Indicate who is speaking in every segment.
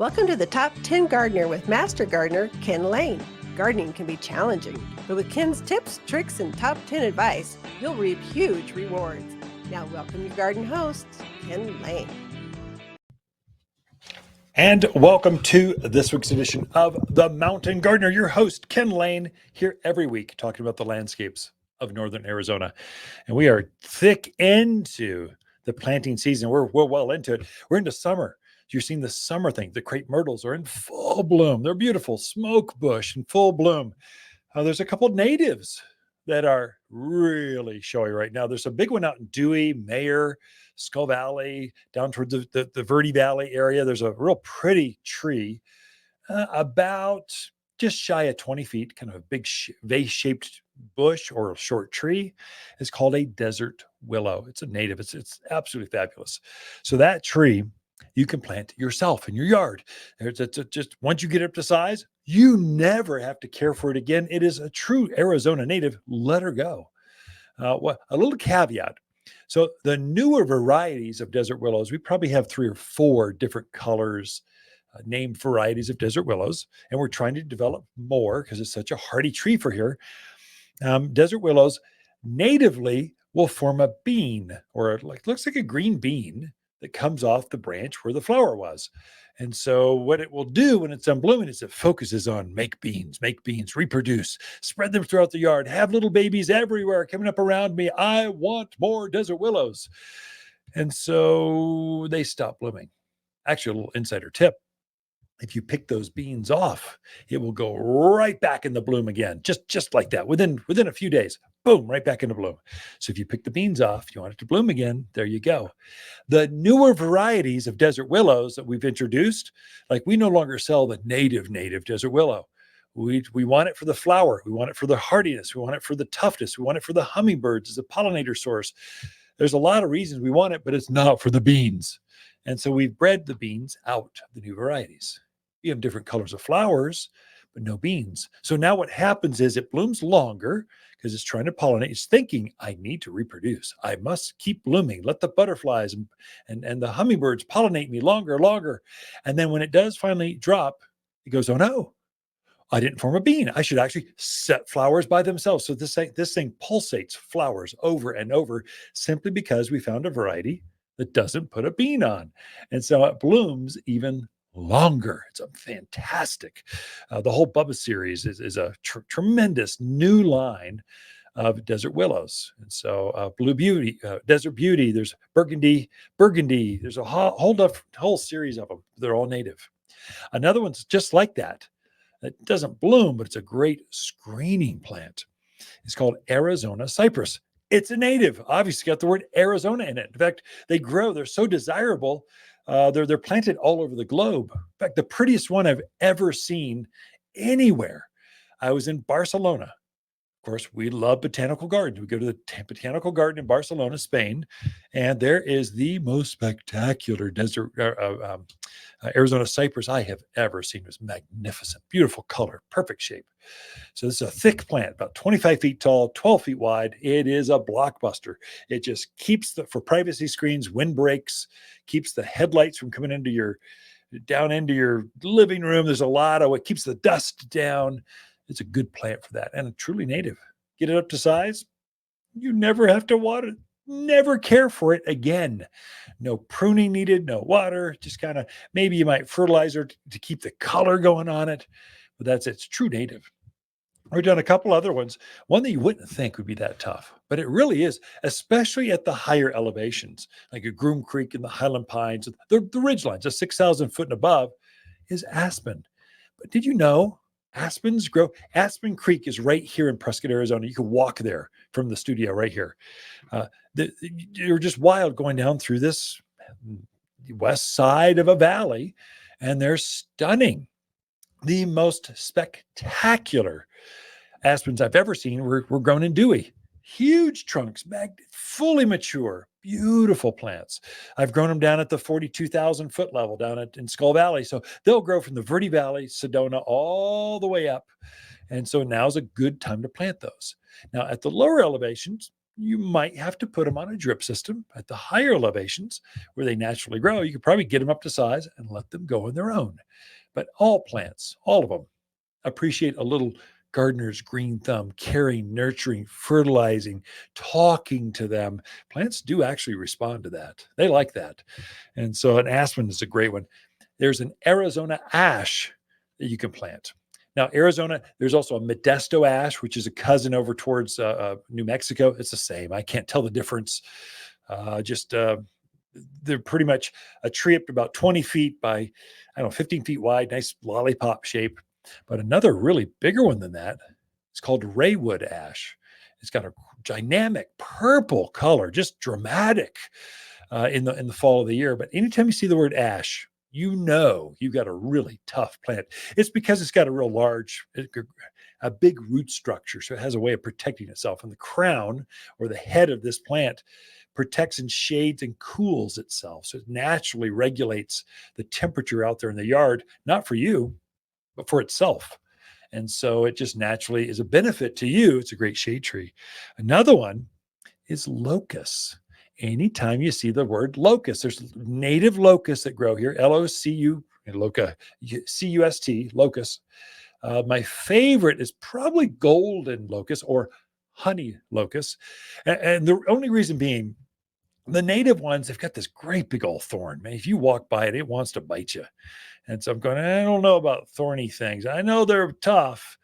Speaker 1: Welcome to the Top 10 Gardener with Master Gardener Ken Lain. Gardening can be challenging, but with Ken's tips, tricks, and top 10 advice, you'll reap huge rewards. Now welcome your garden host, Ken Lain.
Speaker 2: And welcome to this week's edition of The Mountain Gardener. Your host, Ken Lain, here every week talking about the landscapes of northern Arizona. And we are thick into the planting season. We're well into it. We're into summer. You're seeing the summer thing. The crepe myrtles are in full bloom. They're beautiful. Smoke bush in full bloom. There's a couple of natives that are really showy right now. There's a big one out in Dewey, Mayer, Skull Valley, down towards the Verde Valley area. There's a real pretty tree, about just shy of 20 feet, kind of a big vase-shaped bush or a short tree. It's called a desert willow. It's a native. It's absolutely fabulous. So that tree you can plant yourself in your yard. Just once you get up to size, you never have to care for it again. It is a true Arizona native. Let her go. A little caveat. So the newer varieties of desert willows, we probably have 3 or 4 different colors, named varieties of desert willows, and we're trying to develop more because it's such a hardy tree for here. Desert willows natively will form a bean, or looks like a green bean that comes off the branch where the flower was. And so what it will do when it's done blooming is it focuses on make beans, reproduce, spread them throughout the yard, have little babies everywhere coming up around me. I want more desert willows. And so they stop blooming. Actually, a little insider tip. If you pick those beans off, it will go right back in the bloom again, just like that. Within a few days, boom, right back into bloom. So if you pick the beans off, you want it to bloom again, there you go. The newer varieties of desert willows that we've introduced, like we no longer sell the native desert willow. We want it for the flower. We want it for the hardiness. We want it for the toughness. We want it for the hummingbirds as a pollinator source. There's a lot of reasons we want it, but it's not for the beans. And so we've bred the beans out of the new varieties. You have different colors of flowers, but no beans. So now what happens is it blooms longer because it's trying to pollinate. It's thinking, I need to reproduce. I must keep blooming. Let the butterflies and the hummingbirds pollinate me longer. And then when it does finally drop, it goes, oh no, I didn't form a bean. I should actually set flowers by themselves. So this thing pulsates flowers over and over simply because we found a variety that doesn't put a bean on. And so it blooms even longer. It's a fantastic. The whole Bubba series is a tremendous new line of desert willows. And so Blue Beauty, Desert Beauty, there's Burgundy. There's a whole series of them. They're all native. Another one's just like that. It doesn't bloom, but it's a great screening plant. It's called Arizona cypress. It's a native. Obviously got the word Arizona in it. In fact, they grow. They're so desirable. They're planted all over the globe. In fact, the prettiest one I've ever seen anywhere. I was in Barcelona. Of course, we love botanical gardens. We go to the botanical garden in Barcelona, Spain, and there is the most spectacular desert Arizona cypress I have ever seen. It was magnificent, beautiful color, perfect shape. So this is a thick plant, about 25 feet tall, 12 feet wide. It is a blockbuster. It just keeps for privacy screens, windbreaks, keeps the headlights from coming down into your living room. There's a lot of it keeps the dust down. It's a good plant for that and a truly native. Get it up to size. You never have to water it. Never care for it again. No pruning needed, no water, just kind of maybe you might fertilizer to keep the color going on it, but that's it. It's true native. We've done a couple other ones. One that you wouldn't think would be that tough, but it really is, especially at the higher elevations, like a Groom Creek and the Highland Pines, the ridge lines, 6,000 foot and above, is aspen. But did you know aspens grow? Aspen Creek is right here in Prescott, Arizona. You can walk there from the studio right here. You're just wild going down through this west side of a valley, and they're stunning. The most spectacular aspens I've ever seen were grown in Dewey. Huge trunks, fully mature, beautiful plants. I've grown them down at the 42,000 foot level down in Skull Valley. So they'll grow from the Verde Valley, Sedona, all the way up. And so now's a good time to plant those. Now at the lower elevations, You might have to put them on a drip system at the higher elevations where they naturally grow. You could probably get them up to size and let them go on their own. But all plants, all of them, appreciate a little gardener's green thumb, caring, nurturing, fertilizing, talking to them. Plants do actually respond to that. They like that. And so an aspen is a great one. There's an Arizona ash that you can plant. Now, Arizona, there's also a Modesto ash, which is a cousin over towards New Mexico. It's the same. I can't tell the difference. They're pretty much a tree up to about 20 feet by, I don't know, 15 feet wide, nice lollipop shape. But another really bigger one than that is called Raywood ash. It's got a dynamic purple color, just dramatic in the fall of the year. But anytime you see the word ash, you know you've got a really tough plant. It's because it's got a real large, a big root structure. So it has a way of protecting itself. And the crown or the head of this plant protects and shades and cools itself. So it naturally regulates the temperature out there in the yard, not for you, but for itself. And so it just naturally is a benefit to you. It's a great shade tree. Another one is locust. Anytime you see the word locust, there's native locusts that grow here, L-O-C-U, C-U-S-T, locust. My favorite is probably golden locust or honey locust. And the only reason being, the native ones, they've got this great big old thorn. Man, if you walk by it, it wants to bite you. And so I'm going, I don't know about thorny things. I know they're tough,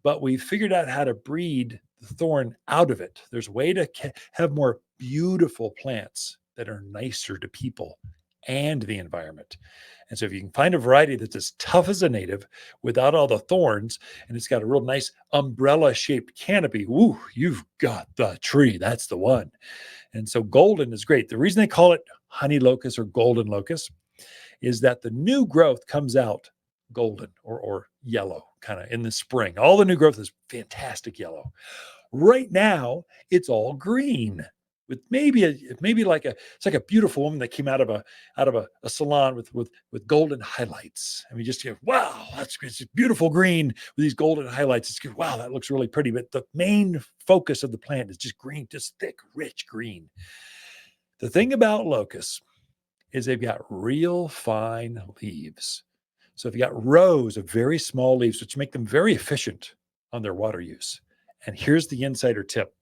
Speaker 2: but we figured out how to breed the thorn out of it. There's a way to have more beautiful plants that are nicer to people and the environment. And so if you can find a variety that's as tough as a native without all the thorns, and it's got a real nice umbrella shaped canopy, woo, you've got the tree. That's the one. And so golden is great. The reason they call it honey locust or golden locust is that the new growth comes out golden or yellow kind of in the spring. All the new growth is fantastic yellow. Right now, it's all green with maybe it's like a beautiful woman that came out of a salon with golden highlights. I mean, just wow, it's beautiful green with these golden highlights. It's good. Wow, that looks really pretty. But the main focus of the plant is just green, just thick, rich green. The thing about locusts is they've got real fine leaves. So if you got rows of very small leaves, which make them very efficient on their water use. And here's the insider tip.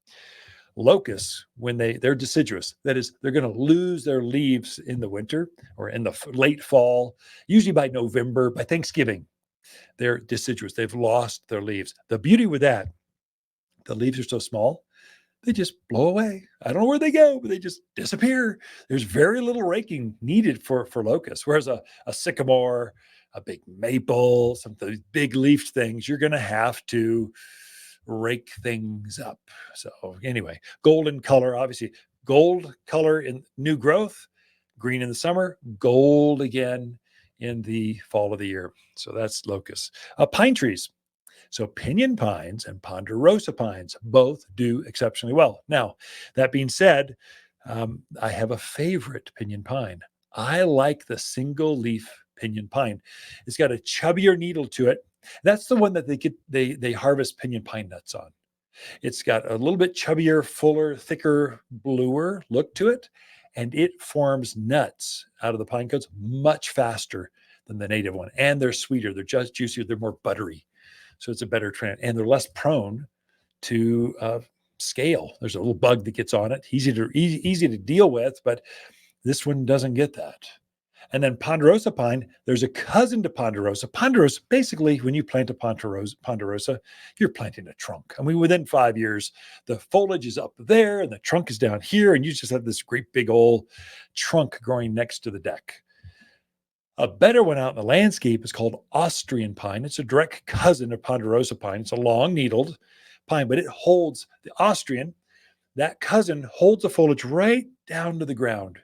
Speaker 2: Locusts, when they're deciduous, that is, they're going to lose their leaves in the winter or in the late fall, usually by November, by Thanksgiving. They're deciduous. They've lost their leaves. The beauty with that, the leaves are so small, they just blow away. I don't know where they go, but they just disappear. There's very little raking needed for locusts, whereas a sycamore, a big maple, some of those big leafed things, you're going to have to rake things up. So anyway, golden color, obviously gold color in new growth, green in the summer, gold again in the fall of the year. So that's locust. Pine trees. So pinyon pines and ponderosa pines both do exceptionally well. Now, that being said, I have a favorite pinyon pine. I like the single leaf pinyon pine. It's got a chubbier needle to it. That's the one that they harvest pinyon pine nuts on. It's got a little bit chubbier, fuller, thicker, bluer look to it, and it forms nuts out of the pine cones much faster than the native one. And they're sweeter. They're just juicier. They're more buttery. So it's a better trend. And they're less prone to scale. There's a little bug that gets on it. Easy to deal with, but this one doesn't get that. And then ponderosa pine, there's a cousin to ponderosa. Ponderosa, basically, when you plant a ponderosa, you're planting a trunk. I mean, within 5 years, the foliage is up there and the trunk is down here, and you just have this great big old trunk growing next to the deck. A better one out in the landscape is called Austrian pine. It's a direct cousin of ponderosa pine. It's a long-needled pine, but it holds the Austrian. That cousin holds the foliage right down to the ground.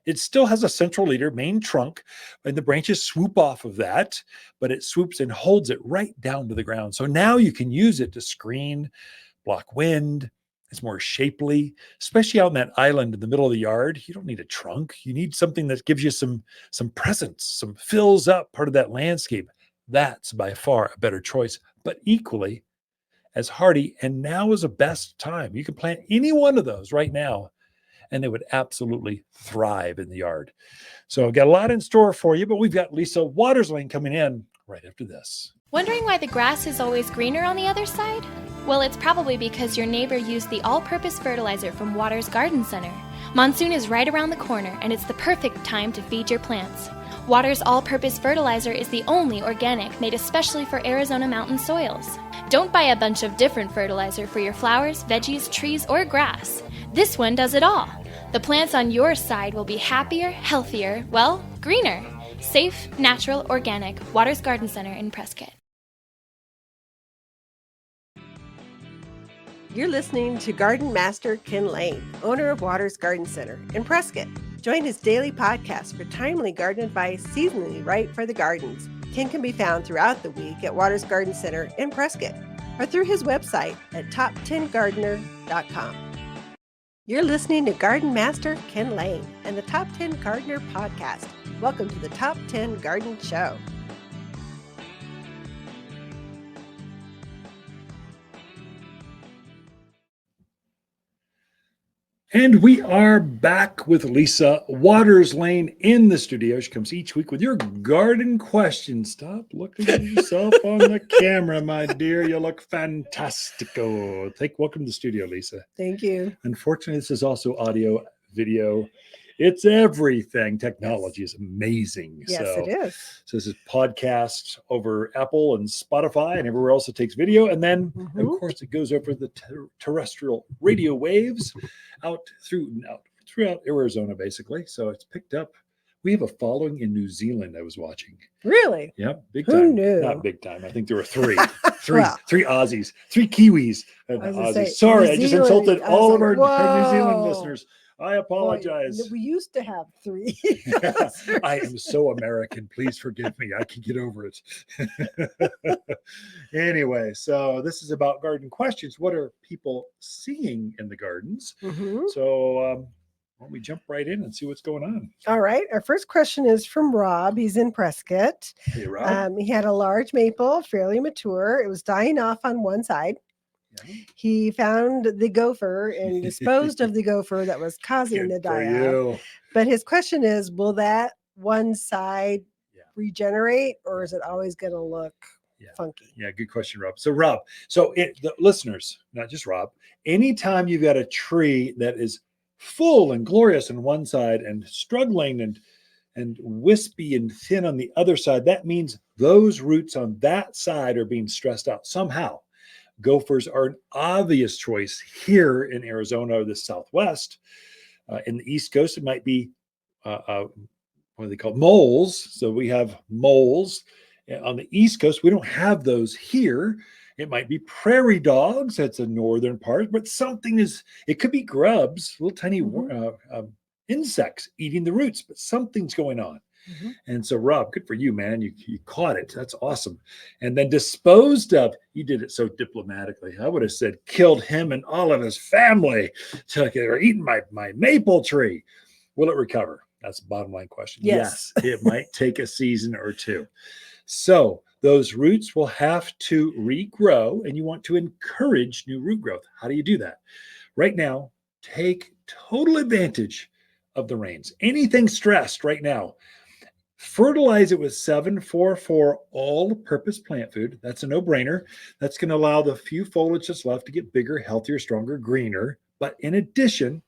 Speaker 2: It still has a central leader, main trunk, and the branches swoop off of that, but it swoops and holds it right down to the ground. So now you can use it to screen, block wind. It's more shapely, especially out in that island in the middle of the yard. You don't need a trunk. You need something that gives you some presence, some fills up part of that landscape. That's by far a better choice, but equally as hardy, and now is the best time. You can plant any one of those right now, and they would absolutely thrive in the yard. So I've got a lot in store for you, but we've got Lisa Lain coming in right after this.
Speaker 3: Wondering why the grass is always greener on the other side? Well, it's probably because your neighbor used the all-purpose fertilizer from Waters Garden Center. Monsoon is right around the corner, and it's the perfect time to feed your plants. Waters all-purpose fertilizer is the only organic made especially for Arizona mountain soils. Don't buy a bunch of different fertilizer for your flowers, veggies, trees, or grass. This one does it all. The plants on your side will be happier, healthier, well, greener. Safe, natural, organic. Waters Garden Center in Prescott.
Speaker 1: You're listening to Garden Master Ken Lain, owner of Waters Garden Center in Prescott. Join his daily podcast for timely garden advice seasonally right for the gardens. Ken can be found throughout the week at Waters Garden Center in Prescott or through his website at top10gardener.com. You're listening to Garden Master Ken Lain and the Top 10 Gardener podcast. Welcome to the Top 10 Garden Show.
Speaker 2: And we are back with Lisa Lain in the studio. She comes each week with your garden questions. Stop looking at yourself on the camera, my dear. You look fantastico. Welcome to the studio, Lisa.
Speaker 1: Thank you.
Speaker 2: Unfortunately, this is also audio, video. It's everything. Technology is amazing.
Speaker 1: Yes, it is.
Speaker 2: So this is podcast over Apple and Spotify and everywhere else it takes video. And then, of course, it goes over the terrestrial radio waves out throughout Arizona, basically. So it's picked up. We have a following in New Zealand I was watching.
Speaker 1: Really?
Speaker 2: Yep. Big time.
Speaker 1: Who knew?
Speaker 2: Not big time. I think there were three.
Speaker 1: Well,
Speaker 2: three Aussies, three Kiwis. Sorry, I just insulted all of our New Zealand listeners. I apologize.
Speaker 1: Boy, we used to have 3.
Speaker 2: I am so American. Please forgive me. I can get over it. Anyway, so this is about garden questions. What are people seeing in the gardens? So why don't we jump right in and see what's going on?
Speaker 1: All right. Our first question is from Rob. He's in Prescott.
Speaker 2: Hey, Rob.
Speaker 1: He had a large maple, fairly mature. It was dying off on one side. He found the gopher and disposed of the gopher that was causing the die-off. But his question is, will that one side regenerate, or is it always going to look funky?
Speaker 2: Yeah, good question, Rob. So Rob, the listeners, not just Rob, anytime you've got a tree that is full and glorious on one side and struggling and wispy and thin on the other side, that means those roots on that side are being stressed out somehow. Gophers are an obvious choice here in Arizona or the Southwest. In the East Coast, it might be what are they called? Moles. So we have moles. On the East Coast, we don't have those here. It might be prairie dogs. That's a northern part, but it could be grubs, little tiny insects eating the roots, but something's going on. And so, Rob, good for you, man. You caught it. That's awesome. And then disposed of, you did it so diplomatically. I would have said killed him and all of his family. They're eating my maple tree. Will it recover? That's the bottom line question.
Speaker 1: Yes.
Speaker 2: It might take a season or two. So those roots will have to regrow, and you want to encourage new root growth. How do you do that? Right now, take total advantage of the rains. Anything stressed right now, fertilize it with 744 all-purpose plant food. That's a no-brainer. That's going to allow the few foliage that's left to get bigger, healthier, stronger, greener. But in addition,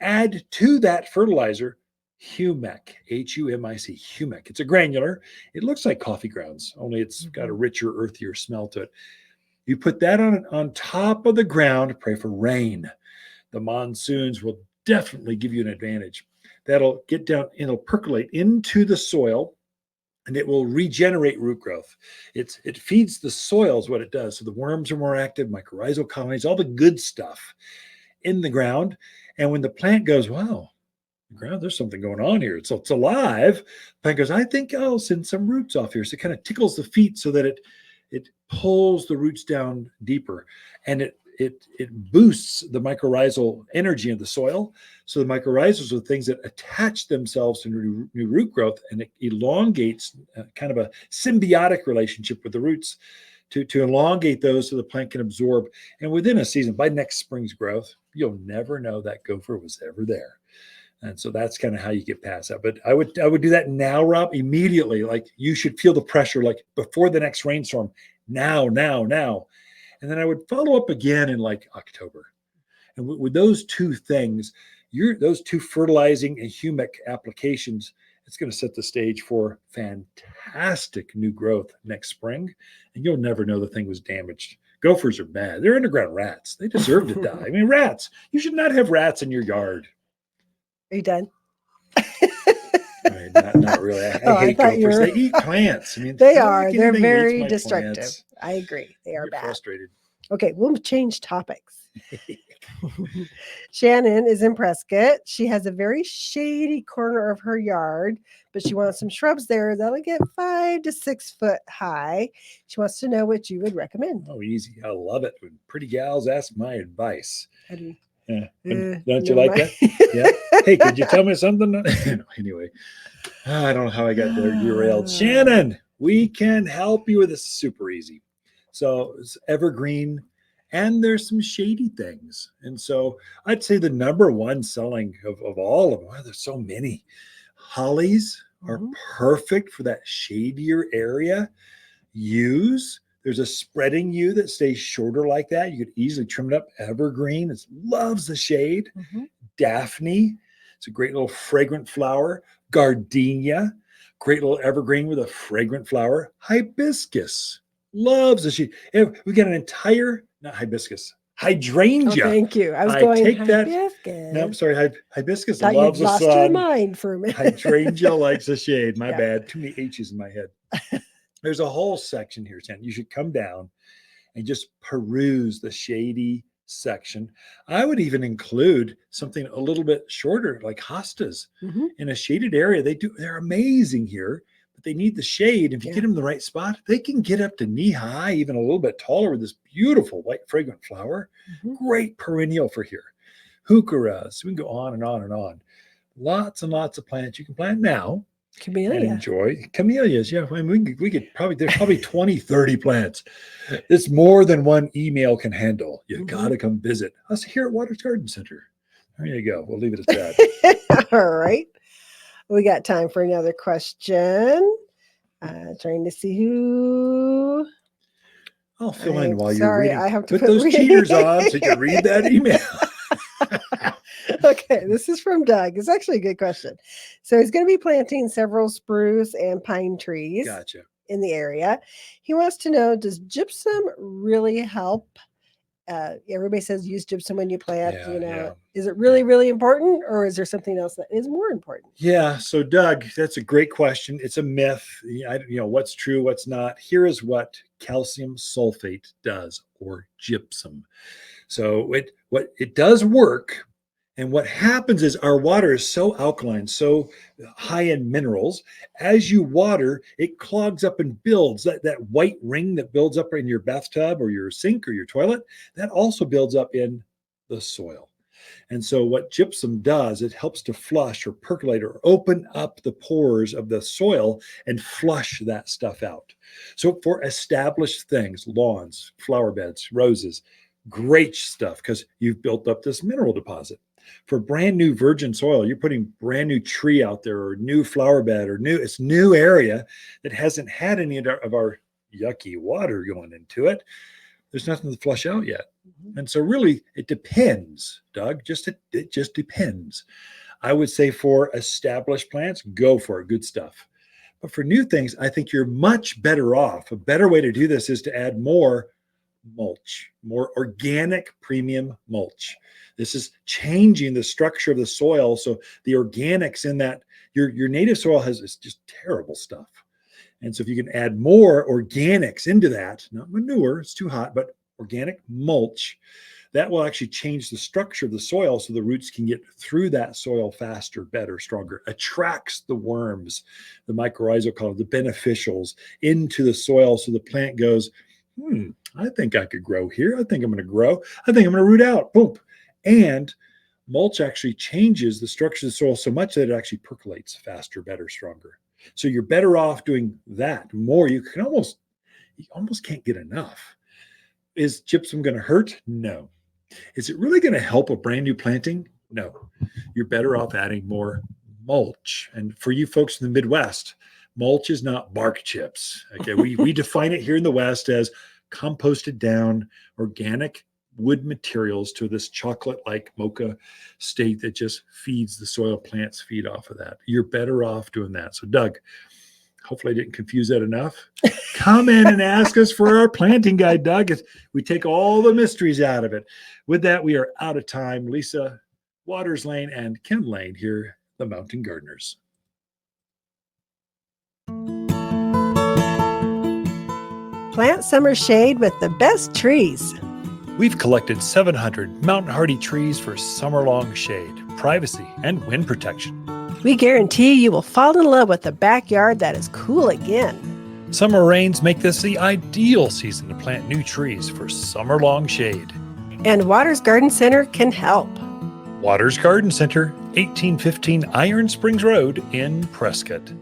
Speaker 2: add to that fertilizer humic, Humic, humic. It's a granular. It looks like coffee grounds, only it's got a richer, earthier smell to it. You put that on top of the ground, pray for rain. The monsoons will definitely give you an advantage. That'll get down, it'll percolate into the soil, and it will regenerate root growth. It feeds the soil is what it does. So the worms are more active, mycorrhizal colonies, all the good stuff in the ground. And when the plant goes, wow, the ground, there's something going on here. It's alive. The plant goes, I think I'll send some roots off here. So it kind of tickles the feet so that it pulls the roots down deeper, and it boosts the mycorrhizal energy of the soil. So the mycorrhizals are the things that attach themselves to new root growth, and it elongates kind of a symbiotic relationship with the roots to elongate those so the plant can absorb. And within a season, by next spring's growth, you'll never know that gopher was ever there. And so that's kind of how you get past that. But I would do that now, Rob, immediately. Like you should feel the pressure, like before the next rainstorm. Now. And then I would follow up again in like October. And with those two things, those two fertilizing and humic applications, it's going to set the stage for fantastic new growth next spring. And you'll never know the thing was damaged. Gophers are bad. They're underground rats. They deserve to die. I mean, rats. You should not have rats in your yard.
Speaker 1: Are you done?
Speaker 2: Not really. I hate gophers. They eat plants. I mean,
Speaker 1: they are. They're very destructive. Plants. I agree. They are bad.
Speaker 2: Frustrated.
Speaker 1: Okay, we'll change topics. Shannon is in Prescott. She has a very shady corner of her yard, but she wants some shrubs there that'll get 5 to 6 foot high. She wants to know what you would recommend.
Speaker 2: Oh, easy. I love it when pretty gals ask my advice.
Speaker 1: How do you?
Speaker 2: Don't you like that? Yeah. Hey, could you tell me something? Anyway, I don't know how I got there derailed. Shannon, we can help you with this. Super easy. So it's evergreen, and there's some shady things. And so I'd say the number one selling of all of them, there's so many. Hollies are perfect for that shadier area. Yews. There's a spreading yew that stays shorter like that. You could easily trim it up. Evergreen, it loves the shade. Daphne, it's a great little fragrant flower. Gardenia, great little evergreen with a fragrant flower. Hibiscus, loves the shade. We got an entire, not hibiscus, hydrangea.
Speaker 1: Oh, thank you. I was going
Speaker 2: take
Speaker 1: hibiscus.
Speaker 2: That. No, I'm sorry. Hibiscus
Speaker 1: Thought
Speaker 2: loves the sun.
Speaker 1: Lost your mind for a minute.
Speaker 2: Hydrangea likes the shade. My bad. Too many H's in my head. There's a whole section here, Shannon. You should come down and just peruse the shady section. I would even include something a little bit shorter, like hostas, in a shaded area. They're amazing here, but they need the shade. If you get them in the right spot, they can get up to knee high, even a little bit taller with this beautiful white fragrant flower. Great perennial for here. Heucheras. We can go on and on and on. Lots and lots of plants you can plant now.
Speaker 1: Camellia.
Speaker 2: And enjoy camellias. Yeah, I mean, we could probably, there's probably 20, 30 plants. It's more than one email can handle. You got to come visit us here at Waters Garden Center. There you go. We'll leave it at that.
Speaker 1: All right. We got time for another question. Trying to see who.
Speaker 2: I'll fill in while you're
Speaker 1: sorry,
Speaker 2: reading.
Speaker 1: I have to
Speaker 2: put those cheaters on so you can read that email.
Speaker 1: Okay, this is from Doug. It's actually a good question. So he's going to be planting several spruce and pine trees in the area. He wants to know, does gypsum really help? Everybody says use gypsum when you plant. Is it really, really important, or is there something else that is more important?
Speaker 2: Yeah. So Doug, that's a great question. It's a myth. What's true, what's not. Here is what calcium sulfate does, or gypsum. So it does work. And what happens is our water is so alkaline, so high in minerals. As you water, it clogs up and builds. That white ring that builds up in your bathtub or your sink or your toilet, that also builds up in the soil. And so what gypsum does, it helps to flush or percolate or open up the pores of the soil and flush that stuff out. So for established things, lawns, flower beds, roses, great stuff because you've built up this mineral deposit. For brand new virgin soil, you're putting brand new tree out there or new flower bed or new area that hasn't had any of our yucky water going into it. There's nothing to flush out yet. And so really it depends, Doug, it just depends. I would say for established plants, go for it, good stuff. But for new things, I think you're much better off. A better way to do this is to add more mulch, more organic premium mulch. This is changing the structure of the soil. So the organics in that, your native soil is just terrible stuff. And so if you can add more organics into that, not manure, it's too hot, but organic mulch, that will actually change the structure of the soil so the roots can get through that soil faster, better, stronger, attracts the worms, the mycorrhizal column, the beneficials into the soil so the plant goes, I think I could grow here. I think I'm going to grow. I think I'm going to root out. Boom. And mulch actually changes the structure of the soil so much that it actually percolates faster, better, stronger. So you're better off doing that more. You can almost you almost can't get enough. Is gypsum going to hurt? No. Is it really going to help a brand new planting? No. You're better off adding more mulch. And for you folks in the Midwest, mulch is not bark chips. Okay, we define it here in the West as composted down organic wood materials to this chocolate-like mocha state that just feeds the soil. Plants feed off of that. You're better off doing that. So Doug, hopefully I didn't confuse that enough. Come in and ask us for our planting guide, Doug. We take all the mysteries out of it. With that, we are out of time. Lisa Lain and Ken Lain here, the Mountain Gardeners.
Speaker 1: Plant summer shade with the best trees.
Speaker 2: We've collected 700 mountain hardy trees for summer-long shade, privacy, and wind protection.
Speaker 1: We guarantee you will fall in love with a backyard that is cool again.
Speaker 2: Summer rains make this the ideal season to plant new trees for summer-long shade.
Speaker 1: And Waters Garden Center can help.
Speaker 2: Waters Garden Center, 1815 Iron Springs Road in Prescott.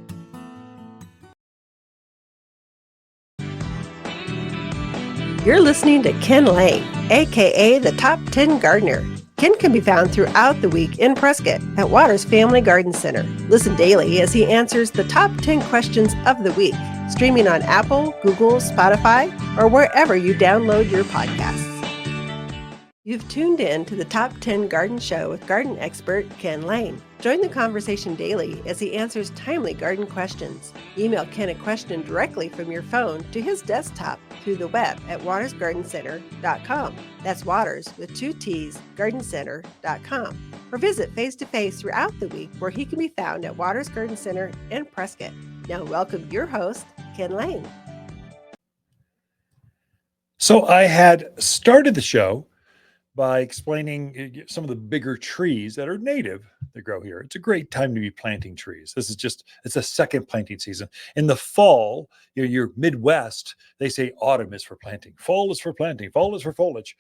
Speaker 1: You're listening to Ken Lain, aka the Top 10 Gardener. Ken can be found throughout the week in Prescott at Waters Family Garden Center. Listen daily as he answers the top 10 questions of the week, streaming on Apple, Google, Spotify, or wherever you download your podcasts. You've tuned in to the Top 10 Garden Show with garden expert Ken Lain. Join the conversation daily as he answers timely garden questions. Email Ken a question directly from your phone to his desktop through the web at watersgardencenter.com. That's Waters with 2 T's, gardencenter.com. Or visit face-to-face throughout the week where he can be found at Waters Garden Center in Prescott. Now welcome your host, Ken Lain.
Speaker 2: So I had started the show by explaining some of the bigger trees that are native that grow here. It's a great time to be planting trees. It's a second planting season. In the fall, your Midwest, they say autumn is for planting. Fall is for planting. Fall is for foliage.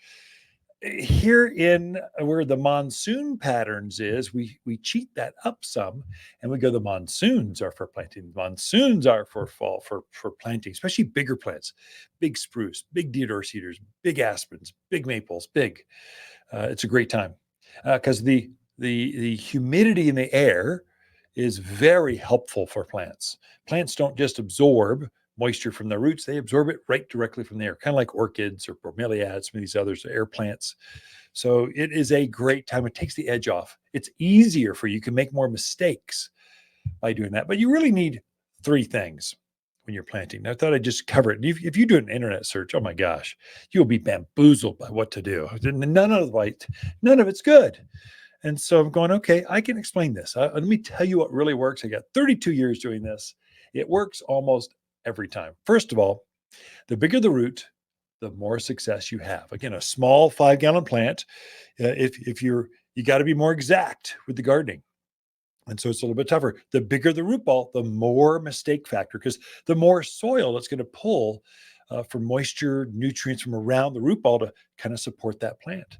Speaker 2: Here in where the monsoon patterns is, we cheat that up some and we go, the monsoons are for planting. Monsoons are for fall, for planting, especially bigger plants, big spruce, big deodar cedars, big aspens, big maples, big. It's a great time because the humidity in the air is very helpful for plants. Plants don't just absorb moisture from the roots, they absorb it right directly from the air, kind of like orchids or bromeliads, some of these others, air plants. So it is a great time. It takes the edge off. It's easier for you. You can make more mistakes by doing that. But you really need 3 things when you're planting. I thought I'd just cover it. If you do an internet search, oh my gosh, you'll be bamboozled by what to do. None of it's good. And so I'm going, okay, I can explain this. Let me tell you what really works. I got 32 years doing this. It works almost every time. First of all, the bigger the root, the more success you have. Again, a small 5-gallon plant, you got to be more exact with the gardening. And so it's a little bit tougher. The bigger the root ball, the more mistake factor, because the more soil that's going to pull for moisture, nutrients from around the root ball to kind of support that plant.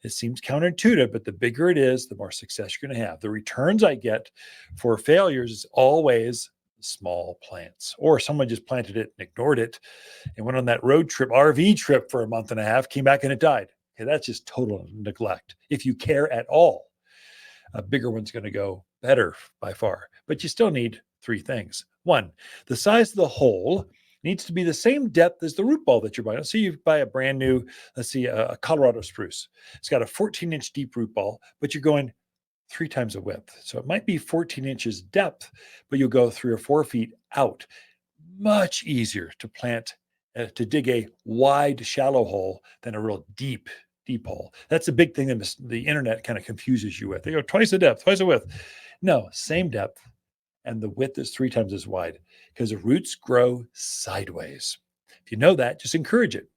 Speaker 2: It seems counterintuitive, but the bigger it is, the more success you're going to have. The returns I get for failures is always small plants, or someone just planted it and ignored it and went on that road trip, RV trip for a month and a half, came back and it died. Okay, that's just total neglect. If you care at all, a bigger one's going to go better by far, but you still need 3 things. 1, the size of the hole needs to be the same depth as the root ball that you're buying. So you buy a brand new, let's see, a Colorado spruce. It's got a 14-inch deep root ball, but you're going 3 times the width. So it might be 14 inches depth, but you'll go 3 or 4 feet out. Much easier to plant, to dig a wide, shallow hole than a real deep hole. That's a big thing that the internet kind of confuses you with. They go twice the depth, twice the width. No, same depth. And the width is 3 times as wide because the roots grow sideways. If you know that, just encourage it.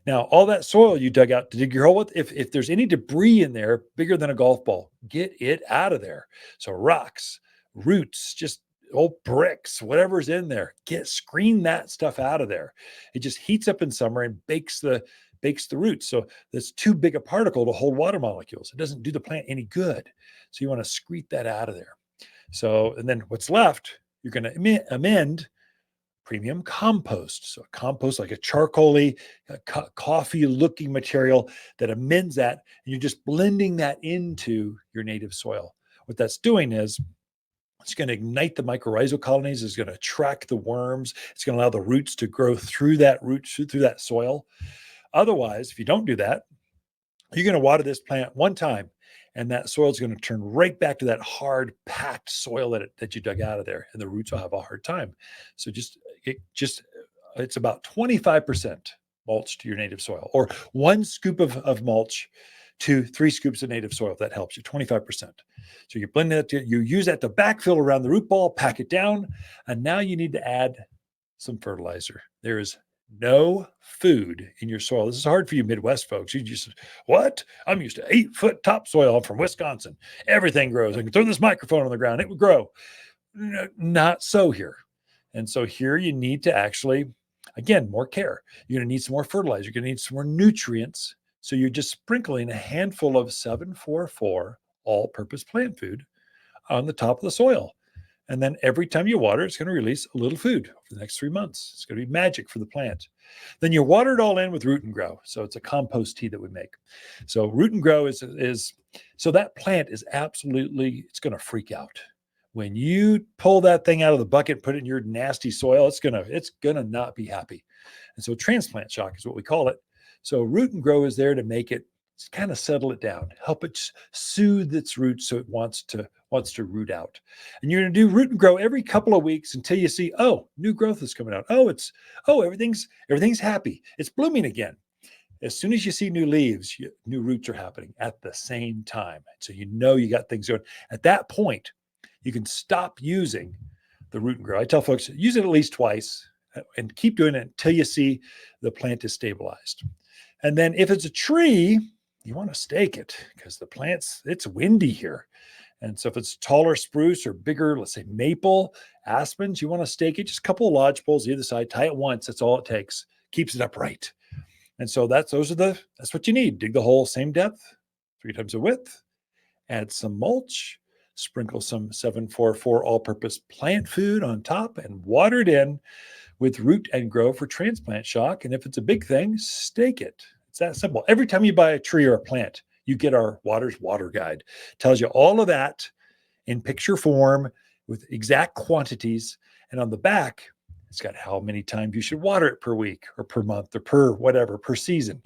Speaker 2: Now, all that soil you dug out to dig your hole with, if there's any debris in there bigger than a golf ball, get it out of there. So rocks, roots, just old bricks, whatever's in there, screen that stuff out of there. It just heats up in summer and bakes the roots. So that's too big a particle to hold water molecules. It doesn't do the plant any good. So you want to excrete that out of there. So, and then what's left, you're going to amend premium compost. So a compost like a charcoaly, coffee-looking material that amends that, and you're just blending that into your native soil. What that's doing is it's going to ignite the mycorrhizal colonies. It's going to attract the worms. It's going to allow the roots to grow through that soil. Otherwise, if you don't do that, you're going to water this plant one time, and that soil is going to turn right back to that hard, packed soil that you dug out of there, and the roots will have a hard time. So it's about 25% mulch to your native soil, or 1 scoop of mulch to 3 scoops of native soil. If that helps you, 25%. So you blend that, you use that to backfill around the root ball, pack it down, and now you need to add some fertilizer. There is no food in your soil. This is hard for you Midwest folks. You just, what? I'm used to 8-foot topsoil. I'm from Wisconsin. Everything grows. I can throw this microphone on the ground. It would grow. Not so here. And so here you need to actually, again, more care. You're going to need some more fertilizer. You're going to need some more nutrients. So you're just sprinkling a handful of 744 all-purpose plant food on the top of the soil. And then every time you water, it's going to release a little food for the next 3 months. It's going to be magic for the plant. Then you water it all in with Root and Grow. So it's a compost tea that we make. So Root and Grow is so that plant is absolutely, it's going to freak out. When you pull that thing out of the bucket, put it in your nasty soil, it's gonna not be happy. And so transplant shock is what we call it. So Root and Grow is there to make it kind of settle it down, help it soothe its roots so it wants to root out. And you're going to do Root and Grow every couple of weeks until you see, oh, new growth is coming out. Everything's happy. It's blooming again. As soon as you see new leaves, new roots are happening at the same time. So you know you got things going. At that point, you can stop using the Root and Grow. I tell folks, use it at least twice and keep doing it until you see the plant is stabilized. And then if it's a tree, you want to stake it because the plant's, it's windy here. And so if it's taller spruce or bigger, let's say maple, aspens, you want to stake it, just a couple of lodge poles either side, tie it once. That's all it takes. Keeps it upright. And so that's what you need. Dig the hole, same depth, 3 times the width, add some mulch, sprinkle some 744 all-purpose plant food on top, and water it in with Root and Grow for transplant shock. And if it's a big thing, stake it. It's that simple. Every time you buy a tree or a plant, you get our Water's Water Guide. It tells you all of that in picture form with exact quantities. And on the back, it's got how many times you should water it per week or per month or per season.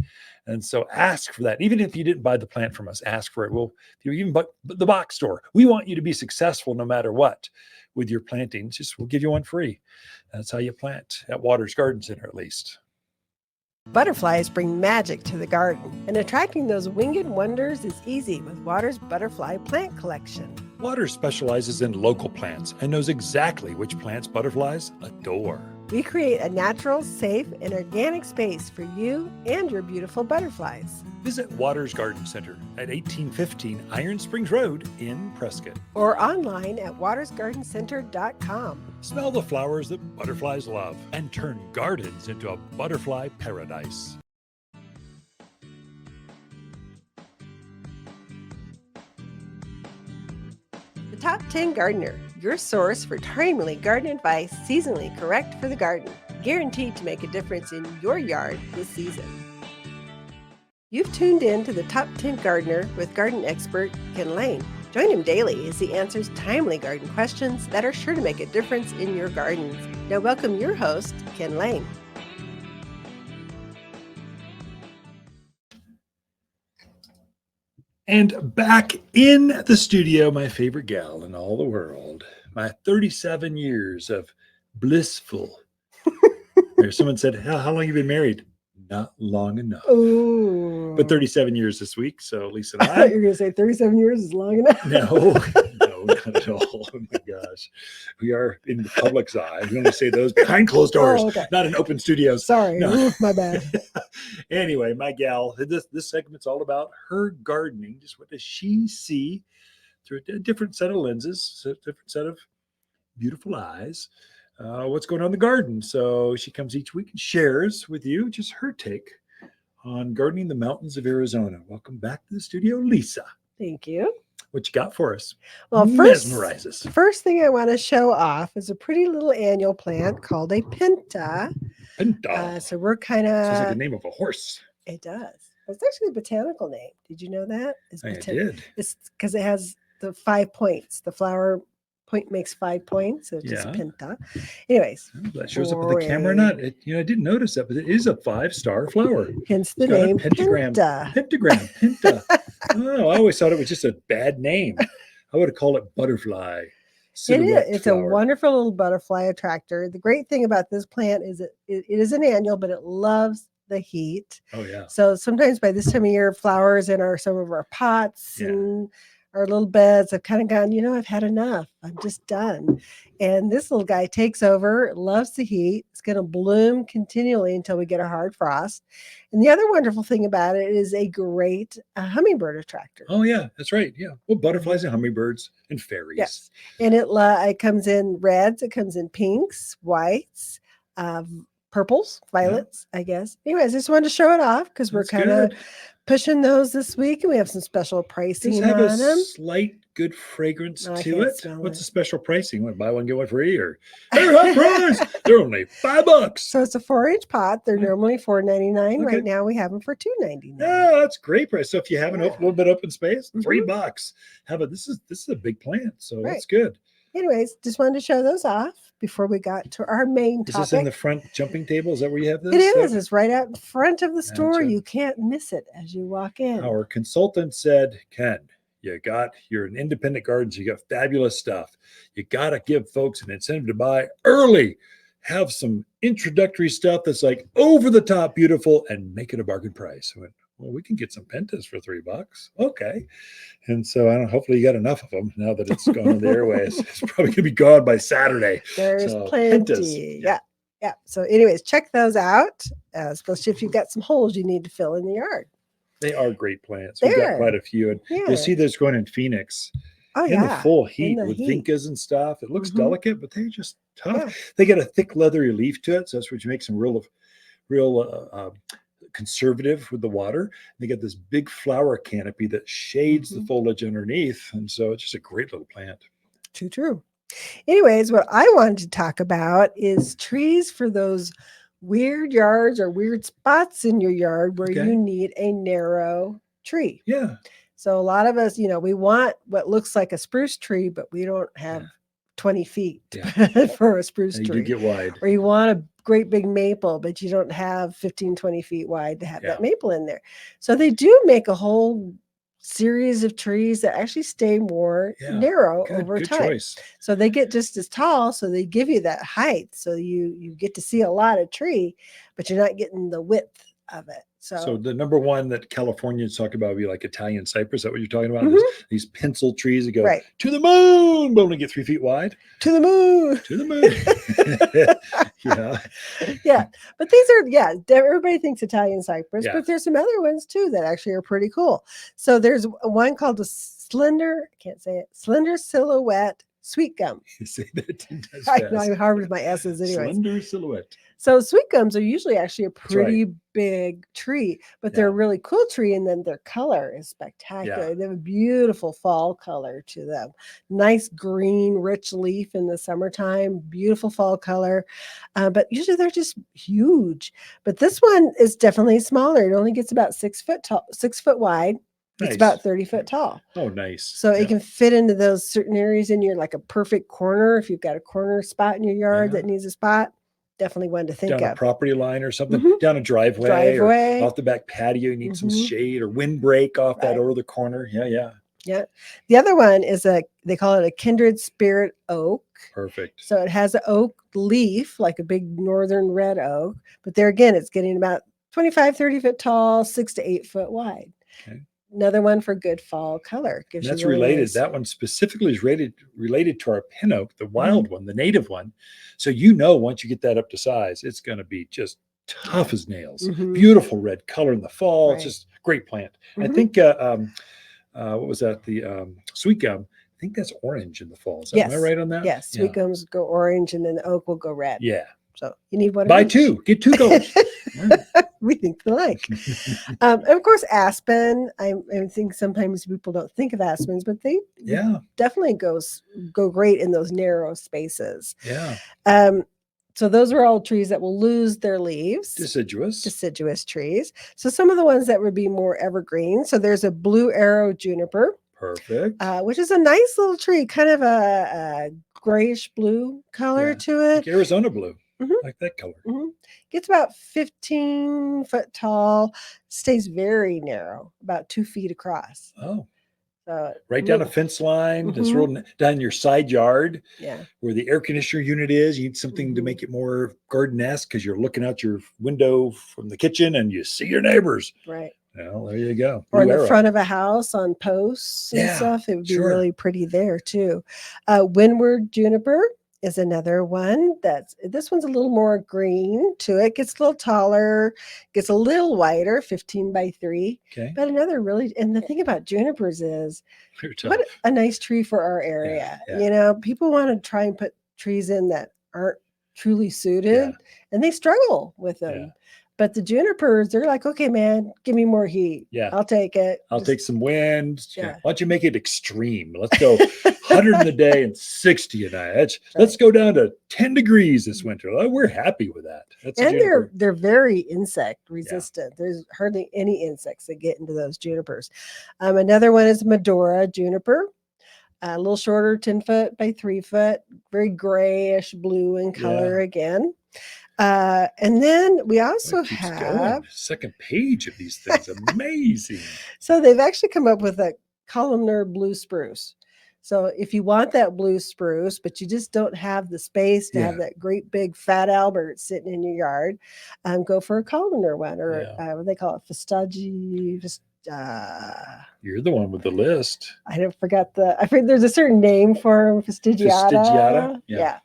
Speaker 2: And so ask for that. Even if you didn't buy the plant from us, ask for it. Well, if you even bought the box store, we want you to be successful no matter what with your plantings. We'll give you one free. That's how you plant at Waters Garden Center, at least.
Speaker 1: Butterflies bring magic to the garden, and attracting those winged wonders is easy with Waters' Butterfly Plant Collection.
Speaker 2: Waters specializes in local plants and knows exactly which plants butterflies adore.
Speaker 1: We create a natural, safe, and organic space for you and your beautiful butterflies.
Speaker 2: Visit Waters Garden Center at 1815 Iron Springs Road in Prescott.
Speaker 1: Or online at watersgardencenter.com.
Speaker 2: Smell the flowers that butterflies love and turn gardens into a butterfly paradise.
Speaker 1: The Top 10 Gardener, your source for timely garden advice, seasonally correct for the garden, guaranteed to make a difference in your yard this season. You've tuned in to the Top 10 Gardener with garden expert Ken Lain. Join him daily as he answers timely garden questions that are sure to make a difference in your gardens. Now welcome your host, Ken Lain.
Speaker 2: And back in the studio, my favorite gal in all the world, my 37 years of blissful. Someone said, how long have you been married? Not long enough.
Speaker 1: Ooh.
Speaker 2: But 37 years this week. So Lisa and
Speaker 1: I thought you were going to say 37 years is long enough.
Speaker 2: No, not at all. Oh my gosh. We are in the public's eye. We only say those behind closed doors,
Speaker 1: okay.
Speaker 2: Not in open studios.
Speaker 1: Sorry.
Speaker 2: No.
Speaker 1: Ooh, my bad.
Speaker 2: Anyway, my gal, this segment's all about her gardening. Just what does she see through a different set of lenses, a different set of beautiful eyes. What's going on in the garden. So she comes each week and shares with you just her take on gardening the mountains of Arizona. Welcome back to the studio, Lisa.
Speaker 1: Thank you.
Speaker 2: What you got for us?
Speaker 1: Well,
Speaker 2: Mesmerizes.
Speaker 1: first thing I want to show off is a pretty little annual plant called a pinta.
Speaker 2: Pinta.
Speaker 1: So we're kind
Speaker 2: Sounds like the
Speaker 1: of,
Speaker 2: name of a horse.
Speaker 1: it does. It's actually a botanical name. Did you know that?
Speaker 2: I did.
Speaker 1: It's because it has the 5 points. The flower point makes 5 points. So it's just
Speaker 2: Yeah.
Speaker 1: pinta. Anyways,
Speaker 2: That shows up with the camera or not. I didn't notice that, but it is a 5-star flower.
Speaker 1: hence the
Speaker 2: It's got a
Speaker 1: name
Speaker 2: pentagram.
Speaker 1: pinta.
Speaker 2: Pentagram. Pinta. Oh, I always thought it was just a bad name. I would have called it butterfly.
Speaker 1: It is.
Speaker 2: Silhouette
Speaker 1: It's
Speaker 2: flower.
Speaker 1: a wonderful little butterfly attractor. The great thing about this plant is it is an annual, but it loves the heat.
Speaker 2: Oh, yeah.
Speaker 1: So sometimes by this time of year, flowers in some of our pots and our little beds have kind of gone, I've had enough. I'm just done. And this little guy takes over, loves the heat. It's going to bloom continually until we get a hard frost. And the other wonderful thing about it is a great hummingbird attractor.
Speaker 2: Oh, yeah, that's right. Yeah. Well, butterflies and hummingbirds and fairies.
Speaker 1: Yes. And it comes in reds, it comes in pinks, whites, purples, violets, I guess. Anyways, I just wanted to show it off because we're
Speaker 2: That's
Speaker 1: kind of
Speaker 2: good.
Speaker 1: pushing those this week, and we have some special
Speaker 2: Does
Speaker 1: pricing
Speaker 2: it have
Speaker 1: on
Speaker 2: a
Speaker 1: them.
Speaker 2: slight good fragrance
Speaker 1: No, I
Speaker 2: to
Speaker 1: can't
Speaker 2: it?
Speaker 1: smell
Speaker 2: What's
Speaker 1: it.
Speaker 2: the special pricing? Want to buy one, get one free? Or they're hot price. They're only $5.
Speaker 1: So it's a 4-inch pot. They're
Speaker 2: Yeah.
Speaker 1: normally $4.99.
Speaker 2: Okay.
Speaker 1: Right now we have them for $2.99.
Speaker 2: Yeah, that's great price. So if you have a little bit open space,
Speaker 1: Mhm.
Speaker 2: $3. How about this? Is a big plant, so
Speaker 1: Right.
Speaker 2: that's good.
Speaker 1: Anyways, just wanted to show those off before we got to our main
Speaker 2: Is
Speaker 1: topic.
Speaker 2: this in the front jumping table? Is that where you have this?
Speaker 1: It is. It's right out in front of the store.
Speaker 2: Gotcha.
Speaker 1: You can't miss it as you walk in.
Speaker 2: Our consultant said, Ken, you're an independent garden, so you got fabulous stuff. You got to give folks an incentive to buy early. Have some introductory stuff that's like over the top beautiful and make it a bargain price. I went, well, we can get some pentas for $3. Okay. And so hopefully you got enough of them now that it's gone on the airways. It's probably going to be gone by Saturday.
Speaker 1: There's
Speaker 2: So,
Speaker 1: plenty.
Speaker 2: pentas.
Speaker 1: Yeah. So anyways, check those out, especially if you've got some holes you need to fill in the yard.
Speaker 2: They are great plants. We've got quite a few. And you'll see there's going in Phoenix.
Speaker 1: Oh,
Speaker 2: in the full heat
Speaker 1: the
Speaker 2: with
Speaker 1: heat.
Speaker 2: vincas and stuff. It looks
Speaker 1: Mhm.
Speaker 2: delicate, but they're just tough.
Speaker 1: Yeah.
Speaker 2: They get a thick leathery leaf to it, so that's what makes them real conservative with the water. They get this big flower canopy that shades the foliage underneath, and so it's just a great little plant.
Speaker 1: Too true. Anyways, what I wanted to talk about is trees for those weird yards or weird spots in your yard where
Speaker 2: Okay.
Speaker 1: you need a narrow tree.
Speaker 2: Yeah.
Speaker 1: So a lot of us, we want what looks like a spruce tree, but we don't have 20 feet for a spruce
Speaker 2: And you
Speaker 1: tree.
Speaker 2: do get wide.
Speaker 1: Or you want a great big maple, but you don't have 15, 20 feet wide to have that maple in there. So they do make a whole series of trees that actually stay more narrow over
Speaker 2: good
Speaker 1: time.
Speaker 2: Choice.
Speaker 1: So they get just as tall. So they give you that height. So you get to see a lot of tree, but you're not getting the width of it.
Speaker 2: So the number one that Californians talk about would be like Italian cypress. Is that what you're talking about?
Speaker 1: Mhm.
Speaker 2: These pencil trees that go
Speaker 1: Right.
Speaker 2: to the moon, but only get 3 feet wide.
Speaker 1: To the moon.
Speaker 2: To the moon. Yeah.
Speaker 1: Yeah. But these are, everybody thinks Italian cypress,
Speaker 2: Yeah.
Speaker 1: but there's some other ones too that actually are pretty cool. So there's one called the slender silhouette sweet gum.
Speaker 2: You say that 10 times
Speaker 1: I know
Speaker 2: fast.
Speaker 1: I'm hard with my S's anyways.
Speaker 2: Slender silhouette.
Speaker 1: So sweet gums are usually actually a
Speaker 2: right.
Speaker 1: pretty big tree, but they're a really cool tree. And then their color is spectacular.
Speaker 2: Yeah.
Speaker 1: They have a beautiful fall color to them. Nice green, rich leaf in the summertime, beautiful fall color. But usually they're just huge. But this one is definitely smaller. It only gets about 6 foot tall, 6 foot wide.
Speaker 2: Nice.
Speaker 1: It's about 30 foot tall.
Speaker 2: Oh, nice.
Speaker 1: So it can fit into those certain areas in your, like a perfect corner. If you've got a corner spot in your yard that needs a spot, definitely one to think
Speaker 2: down
Speaker 1: of.
Speaker 2: a property line or something,
Speaker 1: Mhm.
Speaker 2: down a driveway or off the back patio. You need some
Speaker 1: Mhm.
Speaker 2: shade or windbreak off that
Speaker 1: Right.
Speaker 2: over the corner. Yeah.
Speaker 1: Yeah. The other one is they call it a kindred spirit oak.
Speaker 2: Perfect.
Speaker 1: So it has an oak leaf, like a big northern red oak. But there again, it's getting about 25, 30 foot tall, 6 to 8 foot wide.
Speaker 2: Okay.
Speaker 1: Another one for good fall color. Gives
Speaker 2: That's
Speaker 1: you really
Speaker 2: related.
Speaker 1: nice-
Speaker 2: That one specifically is related to our pin oak, the wild one, the native one. So once you get that up to size, it's going to be just tough as nails.
Speaker 1: Mhm.
Speaker 2: Beautiful red color in the fall.
Speaker 1: Right.
Speaker 2: It's just great plant. I
Speaker 1: Mhm.
Speaker 2: think what was that? The sweet gum. I think that's orange in the fall. Am I right on that?
Speaker 1: Yes. Sweet gums go orange and then the oak will go red.
Speaker 2: Yeah.
Speaker 1: So you need one.
Speaker 2: Buy two, get 2 colors.
Speaker 1: We think alike. And of course, aspen. I think sometimes people don't think of aspens, but they definitely go great in those narrow spaces.
Speaker 2: Yeah.
Speaker 1: So those are all trees that will lose their leaves. Deciduous trees. So some of the ones that would be more evergreen. So there's a blue arrow juniper.
Speaker 2: Perfect.
Speaker 1: Which is a nice little tree, kind of a grayish blue color to it.
Speaker 2: Like Arizona blue. Like that color.
Speaker 1: Gets about 15 foot tall, stays very narrow, about 2 feet across.
Speaker 2: Oh. Right down a fence line, just roll down your side yard where the air conditioner unit is. You need something to make it more garden-esque because you're looking out your window from the kitchen and you see your neighbors.
Speaker 1: Right.
Speaker 2: Well, there you go.
Speaker 1: Or in the front of a house on posts and stuff. It would be really pretty there too. Windward juniper is another one. This one's a little more green to it. Gets a little taller, gets a little wider, 15 by 3.
Speaker 2: Okay.
Speaker 1: But another really, and the thing about junipers is, what a nice tree for our area. You know, people want to try and put trees in that aren't truly suited, and they struggle with them. But the junipers, they're like, okay, man, give me more heat.
Speaker 2: Yeah.
Speaker 1: I'll take it.
Speaker 2: I'll take some wind. Why don't you make it extreme? Let's go 100 in the day and 60 at night. Let's go down to 10 degrees this winter. We're happy with that.
Speaker 1: And they're very insect resistant. There's hardly any insects that get into those junipers. Another one is Medora juniper. A little shorter, 10 foot by 3 foot, very grayish blue in color again. And then we also have
Speaker 2: second page of these things. Amazing.
Speaker 1: So they've actually come up with a columnar blue spruce. So if you want that blue spruce, but you just don't have the space to have that great big fat Albert sitting in your yard, go for a columnar one, or what they call it, Festagi.
Speaker 2: You're the one with the list.
Speaker 1: I forgot there's a certain name for them. Fastigiata. Yeah.